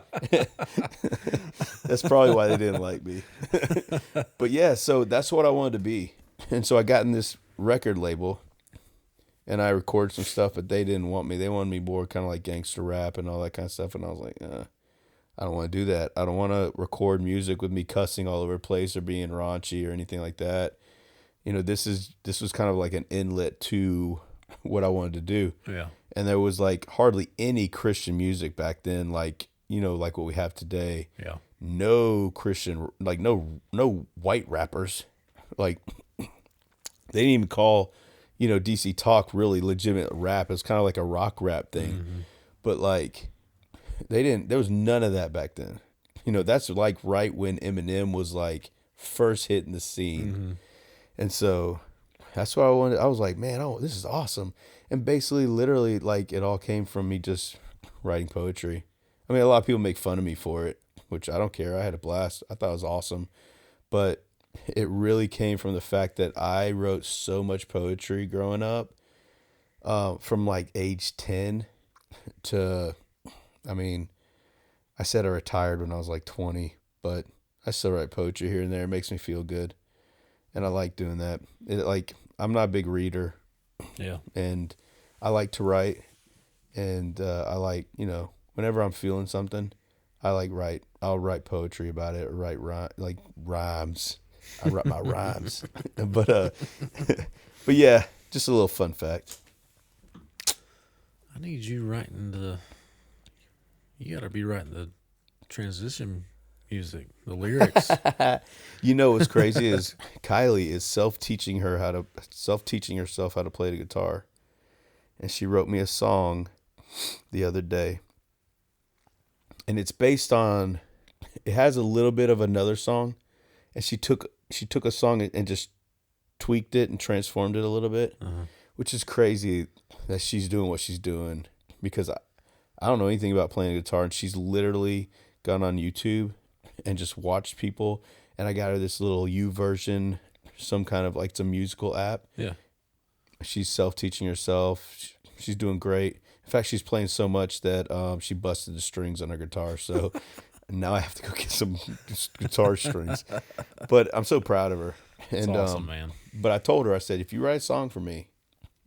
That's probably why they didn't like me. But yeah, so that's what I wanted to be. And so I got in this record label and I recorded some stuff, but they didn't want me. They wanted me more kind of like gangster rap and all that kind of stuff. And I was like, I don't want to do that. I don't want to record music with me cussing all over the place or being raunchy or anything like that. You know, this was kind of like an inlet to what I wanted to do. Yeah. And there was like hardly any Christian music back then, like, you know, like what we have today. Yeah. No Christian, like no white rappers. Like they didn't even call, you know, DC Talk really legitimate rap. It's kind of like a rock rap thing. Mm-hmm. But like there was none of that back then. You know, that's like right when Eminem was like first hitting the scene. Mm-hmm. And so that's what I wanted. I was like, man, this is awesome. And basically, literally, like, it all came from me just writing poetry. I mean, a lot of people make fun of me for it, which I don't care. I had a blast. I thought it was awesome. But it really came from the fact that I wrote so much poetry growing up, from like age 10 to, I mean, I said I retired when I was like 20, but I still write poetry here and there. It makes me feel good. And I like doing that. I'm not a big reader. Yeah. And I like to write. And I like, you know, whenever I'm feeling something, I like write. I'll write poetry about it or write rhymes. I write my rhymes. But yeah, just a little fun fact. I need you writing you got to be writing the transition music, the lyrics. You know what's crazy is Kylie is self-teaching herself how to play the guitar. And she wrote me a song the other day. And it's based on, it has a little bit of another song. And she took a song and just tweaked it and transformed it a little bit, which is crazy that she's doing what she's doing, because I don't know anything about playing a guitar, and she's literally gone on YouTube and just watched people, and I got her this little YouVersion, some kind of like it's a musical app. Yeah. She's self-teaching herself. She's doing great. In fact, she's playing so much that she busted the strings on her guitar. So now I have to go get some guitar strings. But I'm so proud of her. That's awesome, man. But I told her, I said, if you write a song for me,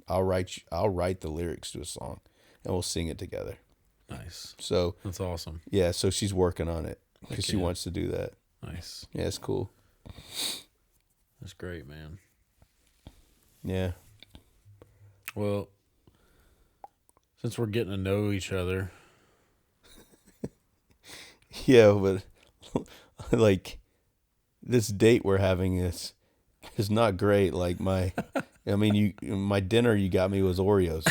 I'll write the lyrics to a song, and we'll sing it together. Nice. So that's awesome. Yeah. So she's working on it because she wants to do that. Nice. Yeah, it's cool. That's great, man. Yeah. Well, since we're getting to know each other. Yeah, but like this date we're having is not great. Like my dinner you got me was Oreos,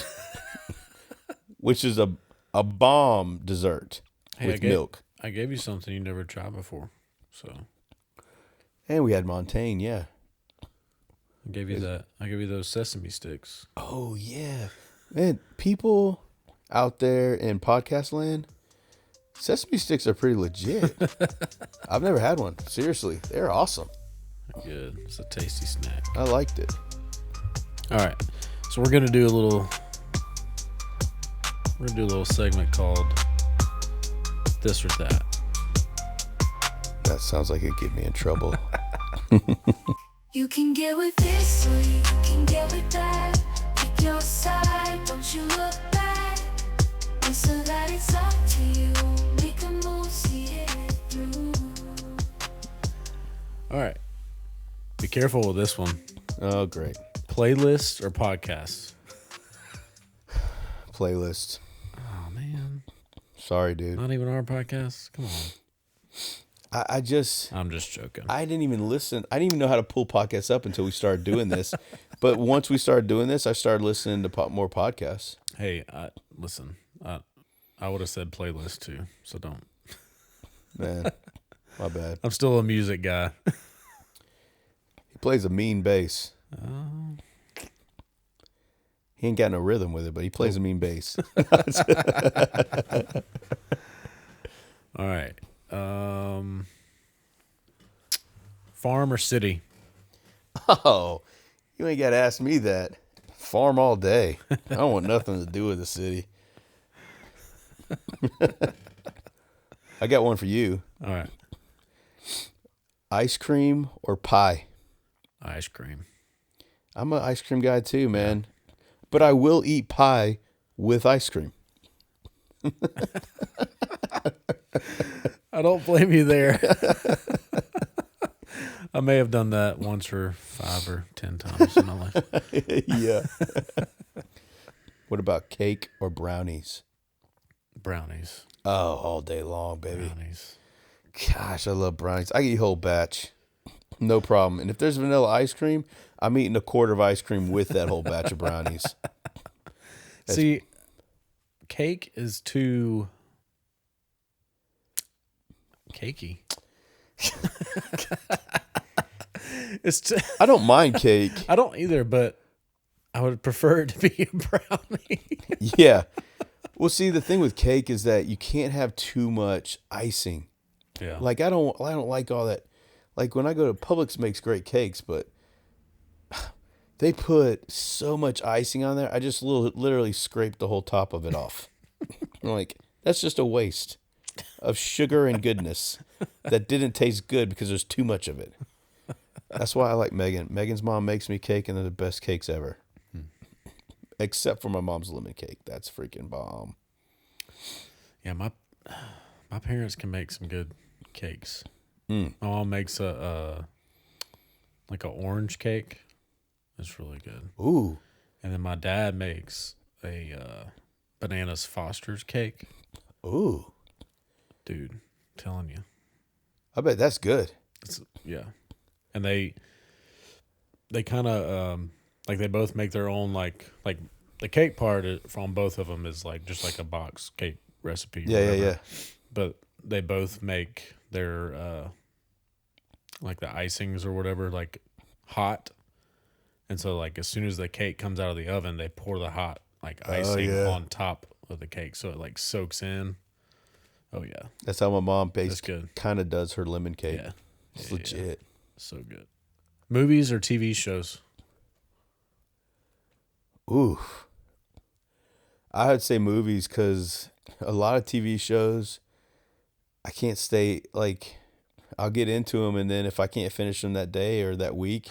which is a bomb dessert with milk. I gave you something you never tried before, so. And we had Montaigne, yeah. I gave you those sesame sticks. Oh yeah, man! People out there in podcast land, sesame sticks are pretty legit. I've never had one. Seriously, they're awesome. Good. It's a tasty snack. I liked it. All right, so we're gonna do a little segment called This or That. That sounds like it'd get me in trouble. You can get with this or you can get with that. Pick your side, don't you look back. It's so that it's up to you. Make a move, see it through. All right. Be careful with this one. Oh, great. Playlist or podcast? Playlist. Oh, man. Sorry, dude. Not even our podcast? Come on. I'm just joking. I didn't even listen. I didn't even know how to pull podcasts up until we started doing this. But once we started doing this, I started listening to more podcasts. Hey, listen. I would have said playlist too, so don't. Man, my bad. I'm still a music guy. He plays a mean bass. He ain't got no rhythm with it, but he plays a mean bass. All right. Farm or city? Oh, you ain't got to ask me that. Farm all day. I don't want nothing to do with the city. I got one for you. All right. Ice cream or pie? Ice cream. I'm an ice cream guy too, man. But I will eat pie with ice cream. I don't blame you there. I may have done that once or 5 or 10 times in my life. Yeah. What about cake or brownies? Brownies. Oh, all day long, baby. Brownies. Gosh, I love brownies. I can eat a whole batch. No problem. And if there's vanilla ice cream, I'm eating a quart of ice cream with that whole batch of brownies. See, cake is too cakey. I don't mind cake. I don't either, but I would prefer it to be a brownie. Yeah. Well, see, the thing with cake is that you can't have too much icing. Yeah. Like I don't like all that. Like when I go to Publix makes great cakes, but they put so much icing on there. I just literally scraped the whole top of it off. I'm like, that's just a waste of sugar and goodness that didn't taste good because there's too much of it. That's why I like Megan. Megan's mom makes me cake, and they're the best cakes ever. Except for my mom's lemon cake. That's freaking bomb. Yeah, my parents can make some good cakes. Mm. My mom makes like an orange cake. It's really good. Ooh. And then my dad makes a bananas Foster's cake. Ooh. Dude, I'm telling you. I bet that's good. Yeah. And they kind of like they both make their own like the cake part from both of them is like just like a box cake recipe. Yeah. But they both make their like the icings or whatever like hot. And so like as soon as the cake comes out of the oven, they pour the hot like icing on top of the cake so it like soaks in. Oh yeah. That's how my mom kind of does her lemon cake. Yeah. It's legit. So good. Movies or TV shows? Ooh. I would say movies because a lot of TV shows, I can't stay, like, I'll get into them, and then if I can't finish them that day or that week,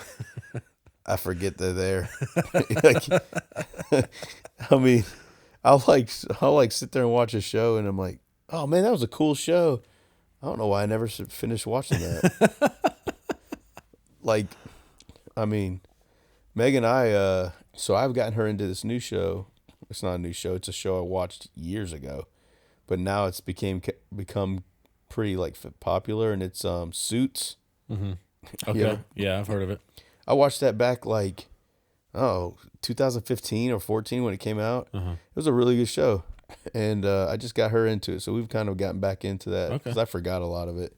I forget they're there. Like, I mean, I'll sit there and watch a show, and I'm like, oh, man, that was a cool show. I don't know why I never finished watching that. Like, I mean, Meg and I, so I've gotten her into this new show. It's not a new show. It's a show I watched years ago, but now it's become pretty like popular, and it's Suits. Mm-hmm. Okay. Yeah, I've heard of it. I watched that back like, 2015 or 14 when it came out. Uh-huh. It was a really good show, and I just got her into it. So we've kind of gotten back into that because I forgot a lot of it.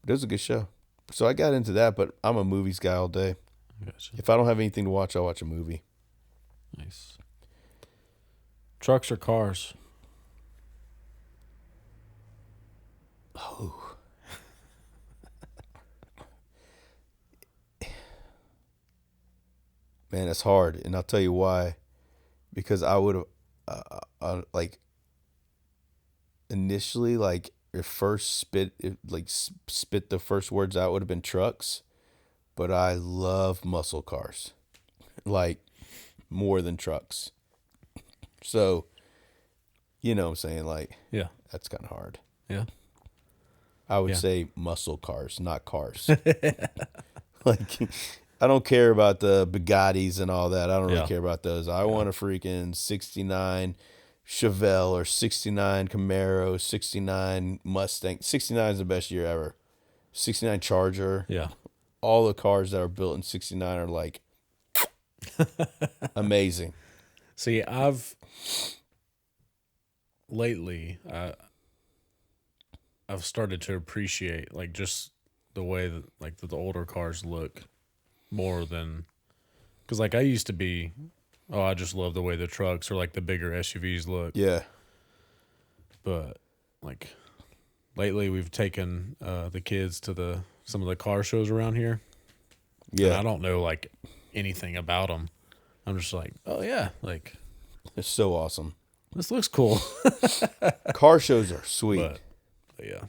But it was a good show. So I got into that, but I'm a movies guy all day. Gotcha. If I don't have anything to watch, I'll watch a movie. Nice. Trucks or cars? Oh. Man, that's hard, and I'll tell you why. Because I would have, like, initially, like, your first spit the first words out would have been trucks, but I love muscle cars, like, more than trucks. So, you know what I'm saying? Like, Yeah. that's kind of hard. Yeah. I would say muscle cars, not cars. Like, I don't care about the Bugattis and all that. I don't really care about those. I want a freaking 69 Chevelle or 69 Camaro, 69 Mustang. 69 is the best year ever. 69 Charger. Yeah. All the cars that are built in 69 are like amazing. See, I've started to appreciate like just the way that like the older cars look more than because like I used to be, I just love the way the trucks or like the bigger SUVs look. Yeah. But like lately we've taken the kids to some of the car shows around here. Yeah. And I don't know like anything about them. I'm just like, oh yeah, like It's so awesome. this looks cool. Car shows are sweet. But yeah.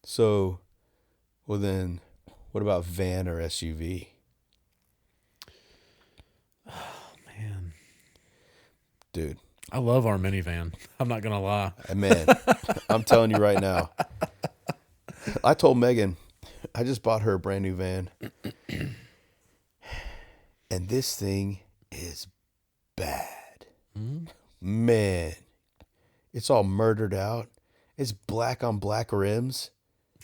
So, well then, what about van or SUV? Man, Dude, I love our minivan. I'm not gonna lie. man, I'm telling you right now. I told Megan, I just bought her a brand new van. And this thing is bad. Man, it's all murdered out. It's black on black rims.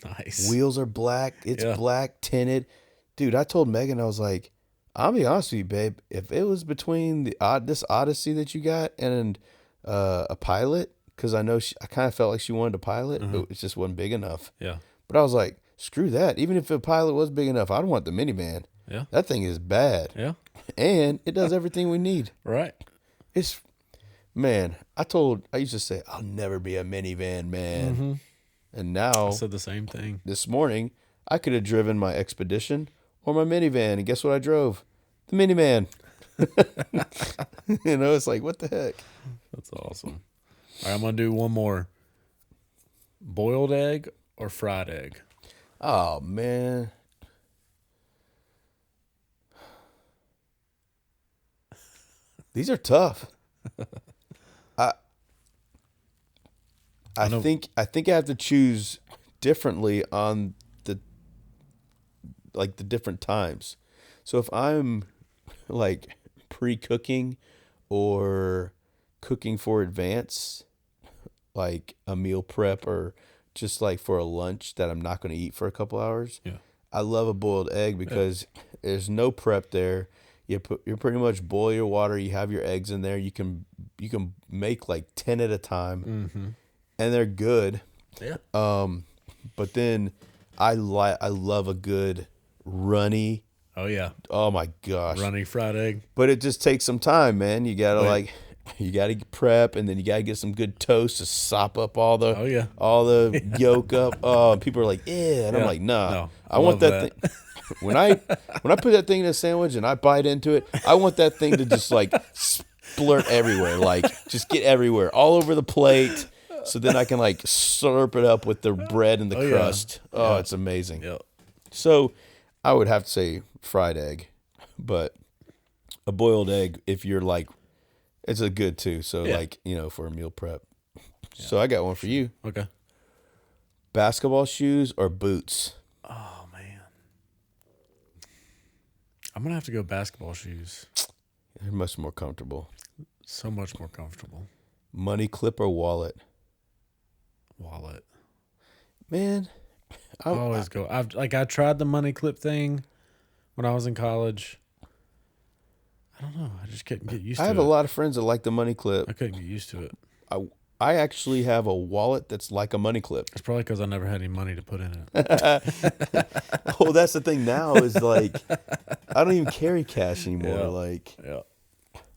Nice. Wheels are black. It's black, tinted. Dude, I told Megan, I was like, I'll be honest with you, babe. If it was between this Odyssey that you got and a Pilot, because I know I kind of felt like she wanted a Pilot, but it just wasn't big enough. Yeah. But I was like, screw that. Even if a Pilot was big enough, I'd want the minivan. Yeah. That thing is bad. Yeah. And it does everything we need. Right. It's, man, I used to say, I'll never be a minivan man. And now, I said the same thing. this morning, I could have driven my Expedition or my minivan. And guess what I drove? The minivan. It's like, what the heck? That's awesome. All right, I'm going to do one more. Boiled egg or fried egg? Oh, man. These are tough. I think I have to choose differently on the different times. So if I'm like pre-cooking or cooking for advance, like a meal prep or just like for a lunch that I'm not going to eat for a couple hours, I love a boiled egg because there's no prep there. You pretty much boil your water. You have your eggs in there. You can make like 10 at a time, and they're good. Yeah. But then I love a good runny. Oh yeah. Oh my gosh. Runny fried egg. But it just takes some time, man. You gotta you gotta prep, and then you gotta get some good toast to sop up all the yolk up. Oh, and people are like, yeah, and I'm like, nah. No, I want that thing. When I put that thing in a sandwich and I bite into it, I want that thing to just like splurt everywhere, like just get everywhere, all over the plate. So then I can like slurp it up with the bread and the crust. Yeah. Oh, it's amazing. Yep. So I would have to say fried egg, but a boiled egg, if you're like, it's a good too. So like, for a meal prep. Yeah. So I got one for you. Okay. Basketball shoes or boots? Oh man. I'm going to have to go basketball shoes. They're much more comfortable. So much more comfortable. Money clip or wallet? Wallet. Man, I always go. I tried the money clip thing when I was in college. I don't know. I just couldn't get used to it. I have a lot of friends that like the money clip. I couldn't get used to it. I actually have a wallet that's like a money clip. It's probably because I never had any money to put in it. Oh, that's the thing now is like, I don't even carry cash anymore.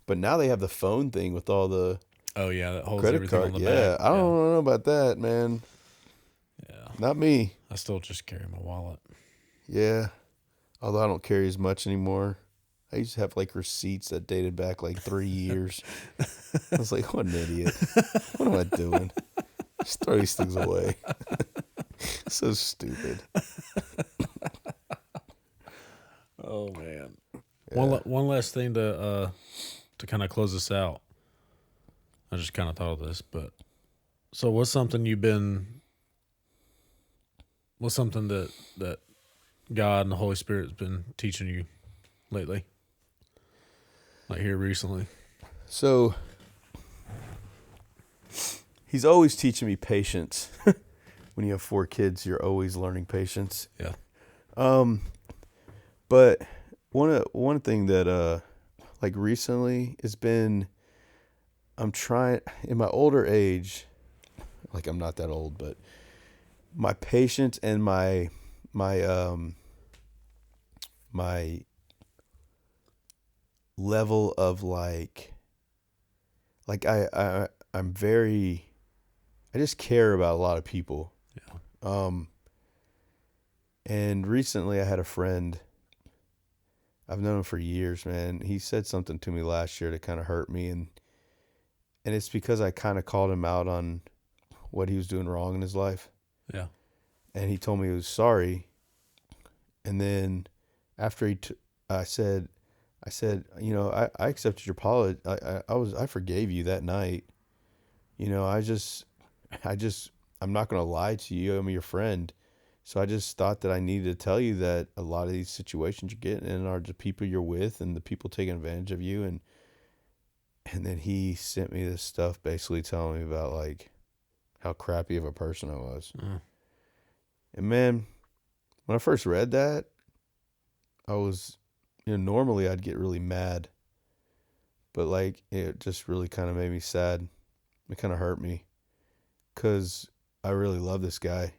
But now they have the phone thing with all the that holds credit everything card. on the back. I don't know about that, man. Yeah. Not me. I still just carry my wallet. Yeah. Although I don't carry as much anymore. I used to have like receipts that dated back like 3 years. I was like, what an idiot. What am I doing? Just throw these things away. So stupid. Oh man. Yeah. One last thing to kind of close this out. I just kind of thought of this, but so what's something that God and the Holy Spirit's been teaching you lately? Like here recently. So he's always teaching me patience. When you have 4 kids, you're always learning patience. Yeah. But one thing that like recently has been, I'm trying in my older age, like I'm not that old, but my patience and my level of like I'm very, I just care about a lot of people. Yeah. And recently I had a friend, I've known him for years, man. He said something to me last year that kind of hurt me, and it's because I kind of called him out on what he was doing wrong in his life. Yeah. And he told me he was sorry. And then after I said, you know, I accepted your apology. I forgave you that night. You know, I'm not going to lie to you. I'm your friend. So I just thought that I needed to tell you that a lot of these situations you're getting in are the people you're with and the people taking advantage of you. And then he sent me this stuff basically telling me about like how crappy of a person I was. And man, when I first read that, I was, you know, normally I'd get really mad, but like it just really kind of made me sad. It kind of hurt me because I really love this guy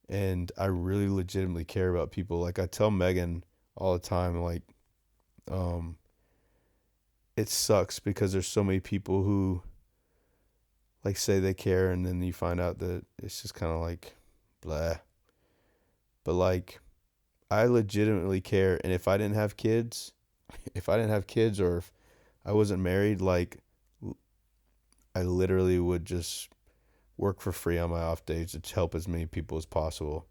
and I really legitimately care about people. Like I tell Megan all the time, like, it sucks because there's so many people who like say they care and then you find out that it's just kind of like blah. But like I legitimately care, and if I didn't have kids, or if I wasn't married, like I literally would just work for free on my off days to help as many people as possible.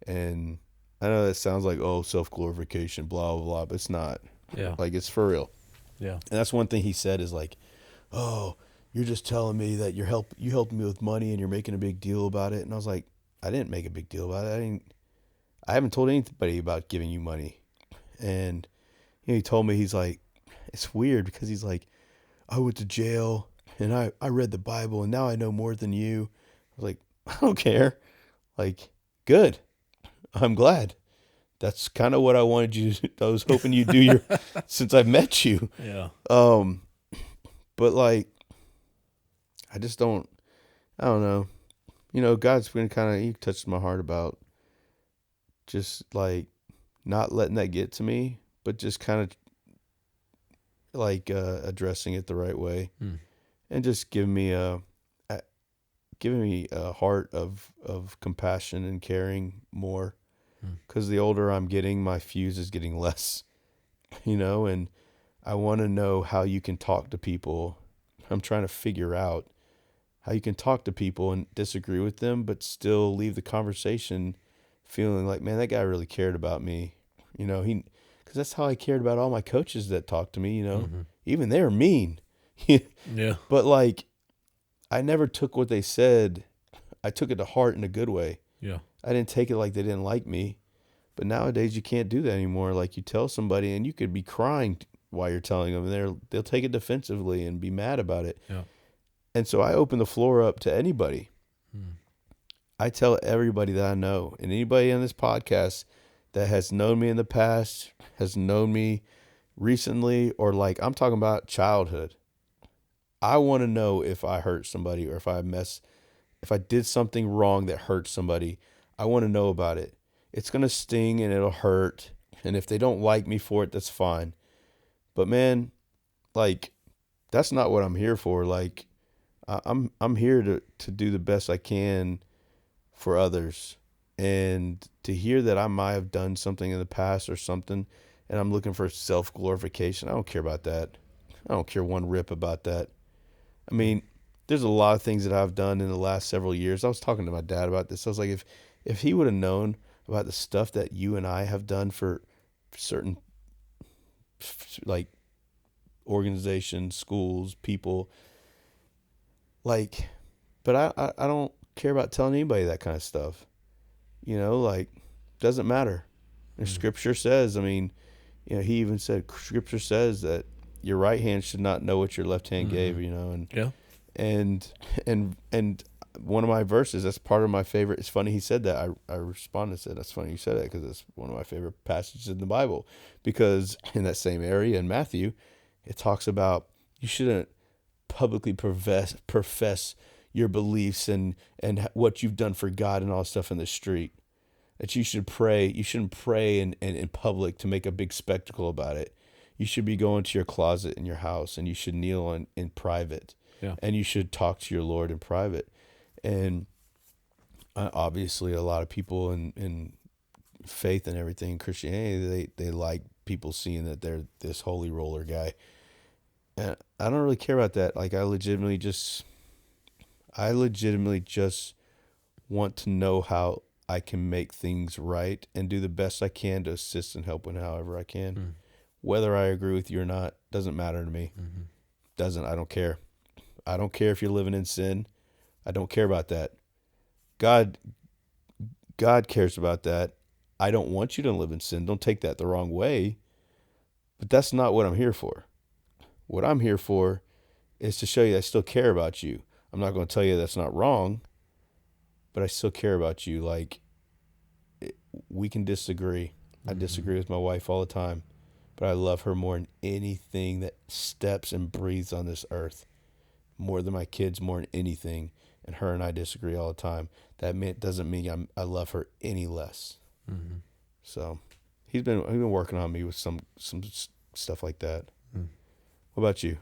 And I know that sounds like, oh, self-glorification, blah, blah, blah, but it's not. Yeah. Like, it's for real. Yeah. And that's one thing he said is like, oh, you're just telling me that you helped me with money and you're making a big deal about it. And I was like, I didn't make a big deal about it. I haven't told anybody about giving you money. And you know, he told me, he's like, it's weird because he's like, I went to jail and I read the Bible and now I know more than you. I was like, I don't care. Like, good. I'm glad. That's kind of what I wanted you to, I was hoping you'd do since I met you. Yeah. But like, I don't know. You know, God's been he touched my heart about just like not letting that get to me, but just kind of like addressing it the right way, and just giving me a heart of compassion and caring more. Because the older I'm getting, my fuse is getting less, you know, and I want to know how you can talk to people. I'm trying to figure out how you can talk to people and disagree with them, but still leave the conversation feeling like, man, that guy really cared about me. You know, because that's how I cared about all my coaches that talked to me, you know, even they were mean. Yeah. But like, I never took what they said. I took it to heart in a good way. Yeah. I didn't take it like they didn't like me. But nowadays you can't do that anymore. Like you tell somebody and you could be crying while you're telling them and they'll take it defensively and be mad about it. Yeah. And so I open the floor up to anybody. I tell everybody that I know, and anybody on this podcast that has known me in the past, has known me recently, or like I'm talking about childhood. I want to know if I hurt somebody or if I did something wrong that hurt somebody. I want to know about it. It's going to sting and it'll hurt. And if they don't like me for it, that's fine. But man, like, that's not what I'm here for. Like, I'm here to do the best I can for others. And to hear that I might have done something in the past or something, and I'm looking for self-glorification, I don't care about that. I don't care one rip about that. I mean, there's a lot of things that I've done in the last several years. I was talking to my dad about this. I was like, if he would have known about the stuff that you and I have done for certain like organizations, schools, people, like, but I don't care about telling anybody that kind of stuff. You know, like, doesn't matter. And Scripture says, I mean, you know, he even said, Scripture says that your right hand should not know what your left hand gave, you know, and Yeah. And one of my verses, that's part of my favorite. It's funny he said that. I responded and said, that's funny you said that because it's one of my favorite passages in the Bible. Because in that same area in Matthew, it talks about you shouldn't publicly profess your beliefs and what you've done for God and all stuff in the street. That you should pray. You shouldn't pray in public to make a big spectacle about it. You should be going to your closet in your house and you should kneel in private. Yeah. And you should talk to your Lord in private. And obviously a lot of people in faith and everything, Christianity, they like people seeing that they're this holy roller guy. And I don't really care about that. Like, I legitimately just want to know how I can make things right and do the best I can to assist and help however I can. Mm. Whether I agree with you or not doesn't matter to me. Mm-hmm. I don't care. I don't care if you're living in sin. I don't care about that. God cares about that. I don't want you to live in sin. Don't take that the wrong way. But that's not what I'm here for. What I'm here for is to show you I still care about you. I'm not going to tell you that's not wrong, but I still care about you. Like, we can disagree. I disagree with my wife all the time, but I love her more than anything that steps and breathes on this earth. More than my kids, more than anything. And her and I disagree all the time. That doesn't mean I love her any less. Mm-hmm. So he's been working on me with some stuff like that. What about you?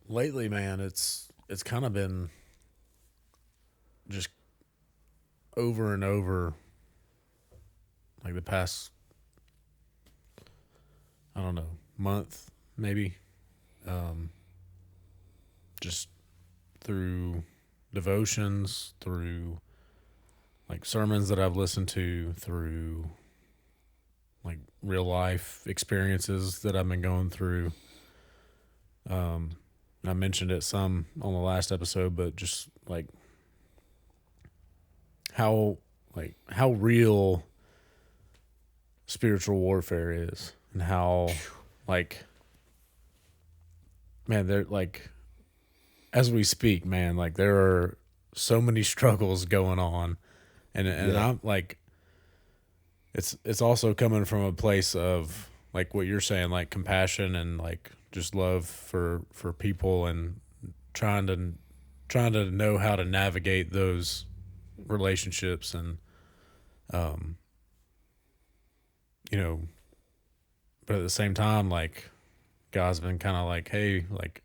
Lately, man, it's kind of been just over and over, like the past, I don't know, month maybe, just through devotions, through like sermons that I've listened to, through like real life experiences that I've been going through. I mentioned it some on the last episode, but just like how real spiritual warfare is, and how, like, man, they're like, as we speak, man, like there are so many struggles going on, and Yeah. I'm like, it's also coming from a place of like what you're saying, like compassion and like just love for people, and trying to know how to navigate those relationships, and but at the same time, like God's been kind of like, hey, like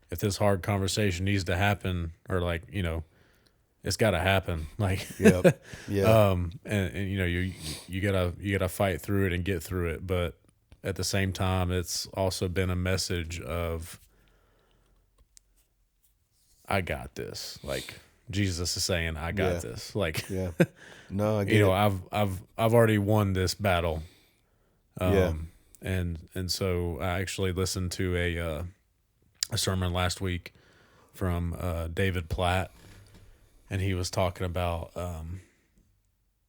if this hard conversation needs to happen, or like, it's got to happen, like, Yep. Yeah. and you gotta fight through it and get through it, but at the same time, it's also been a message of, I got this. Like Jesus is saying, I got Yeah. this. Like, Yeah. No, I get it. I've already won this battle. Yeah. And so I actually listened to a sermon last week from David Platt, and he was talking about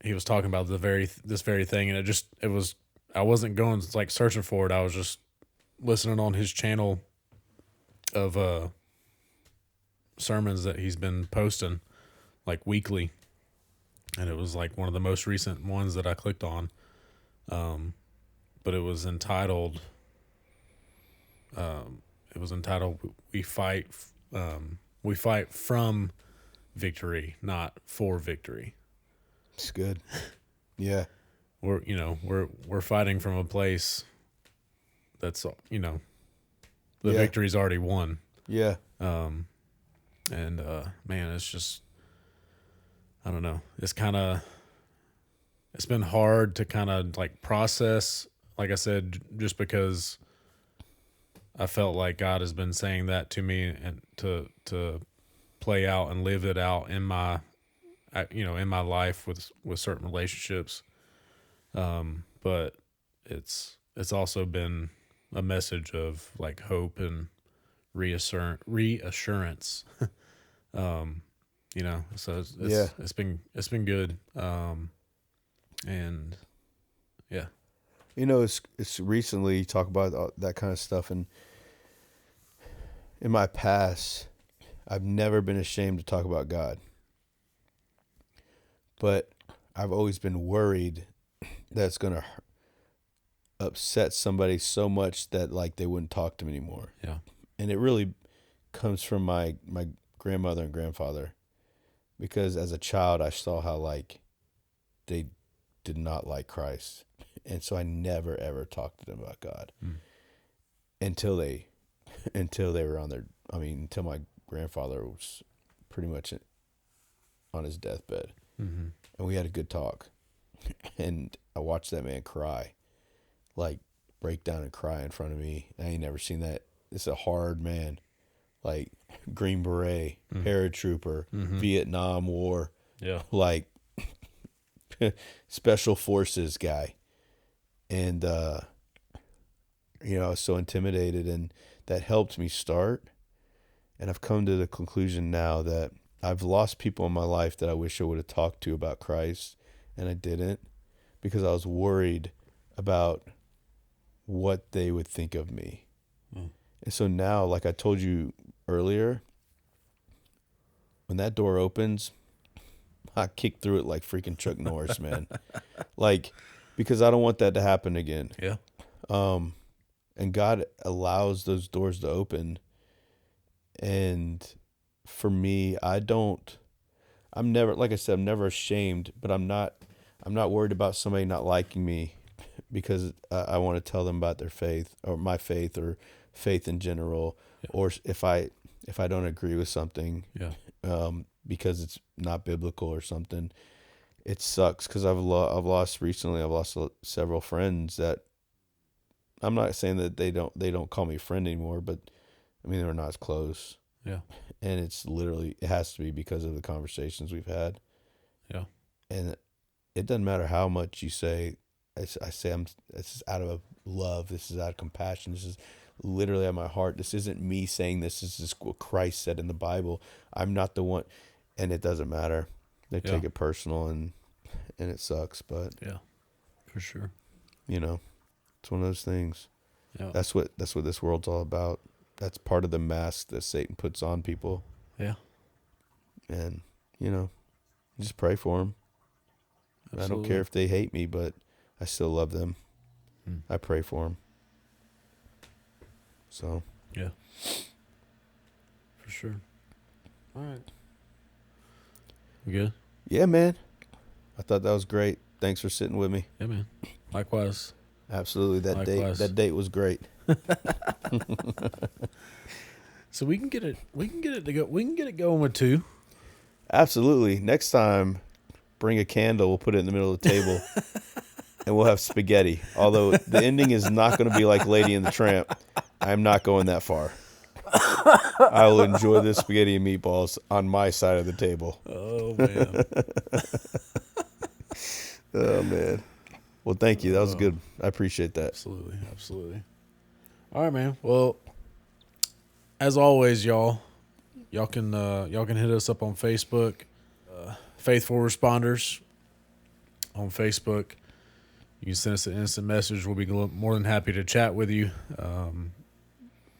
this very thing, and I wasn't going like searching for it. I was just listening on his channel of sermons that he's been posting like weekly, and it was like one of the most recent ones that I clicked on. But it was entitled "We Fight from Victory, not for victory." It's good. Yeah. We're fighting from a place that's, the Yeah. victory's already won. Yeah. And man, it's just, I don't know. It's been hard to kind of like process, like I said, just because I felt like God has been saying that to me, and to play out and live it out in my life with certain relationships. But it's also been a message of like hope and reassurance. So it's been good. And yeah. It's recently you talk about that kind of stuff, and in my past, I've never been ashamed to talk about God. But I've always been worried that it's going to upset somebody so much that like they wouldn't talk to me anymore. Yeah. And it really comes from my grandmother and grandfather, because as a child I saw how like they did not like Christ, and so I never ever talked to them about God until they were until my grandfather was pretty much on his deathbed. Mm-hmm. And we had a good talk. And I watched that man cry, like break down and cry in front of me. I ain't never seen that. It's a hard man, like Green Beret, paratrooper, Vietnam War, Yeah. like special forces guy. And, you know, I was so intimidated, and that helped me start. And I've come to the conclusion now that I've lost people in my life that I wish I would have talked to about Christ, and I didn't, because I was worried about what they would think of me. And so now, like I told you earlier, when that door opens, I kick through it like freaking Chuck Norris, man. Like, because I don't want that to happen again. Yeah. And God allows those doors to open. And for me, I'm never, like I said, I'm never ashamed, but I'm not worried about somebody not liking me because I want to tell them about their faith or my faith or faith in general. Yeah. Or if I don't agree with something, because it's not biblical or something, it sucks. Cause I've lost several friends that I'm not saying that they don't call me friend anymore, but I mean, they're not as close. Yeah. And it has to be because of the conversations we've had. Yeah. And it doesn't matter how much you say, this is out of love. This is out of compassion. This is literally out of my heart. This isn't me saying this. This is what Christ said in the Bible. I'm not the one. And it doesn't matter. They take it personal, and it sucks. But yeah, for sure. You know, it's one of those things. Yeah. That's what this world's all about. That's part of the mask that Satan puts on people. Yeah. And, you know, just pray for them. Absolutely. I don't care if they hate me, but I still love them. I pray for them. So. Yeah. For sure. All right. You good? Yeah, man. I thought that was great. Thanks for sitting with me. Yeah, man. Likewise. Absolutely. That date was great. So we can get it going with 2. Absolutely. Next time, bring a candle. We'll put it in the middle of the table, and we'll have spaghetti. Although the ending is not going to be like Lady and the Tramp. I'm not going that far. I will enjoy the spaghetti and meatballs on my side of the table. Oh, man. Oh, man. Well, thank you. That was good. I appreciate that. Absolutely. Absolutely. All right, man. Well, as always, y'all can hit us up on Facebook, Faithful Responders on Facebook. You can send us an instant message. We'll be more than happy to chat with you.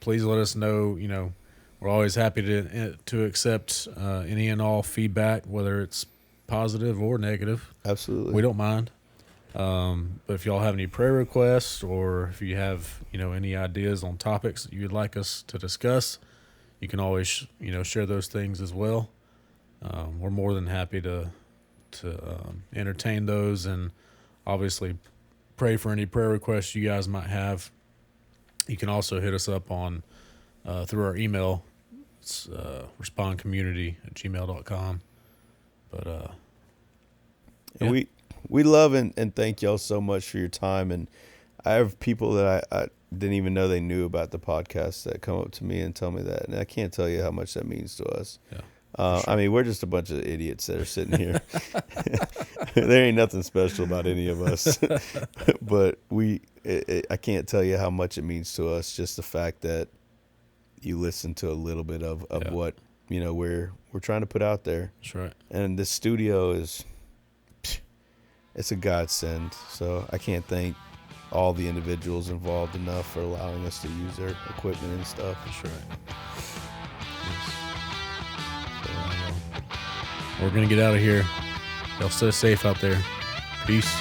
Please let us know. You know, we're always happy to accept any and all feedback, whether it's positive or negative. Absolutely, we don't mind. But if y'all have any prayer requests, or if you have any ideas on topics that you would like us to discuss, you can always share those things as well. We're more than happy to entertain those, and obviously pray for any prayer requests you guys might have. You can also hit us up on through our email. It's respondcommunity@gmail.com. But and we love and thank y'all so much for your time. And I have people that I didn't even know they knew about the podcast that come up to me and tell me that, and I can't tell you how much that means to us. Yeah. Sure. I mean, we're just a bunch of idiots that are sitting here. There ain't nothing special about any of us, but I can't tell you how much it means to us. Just the fact that you listen to a little bit of what we're trying to put out there. That's right. And the studio it's a godsend. So I can't thank all the individuals involved enough for allowing us to use their equipment and stuff. That's right. We're going to get out of here. Y'all stay safe out there. Peace.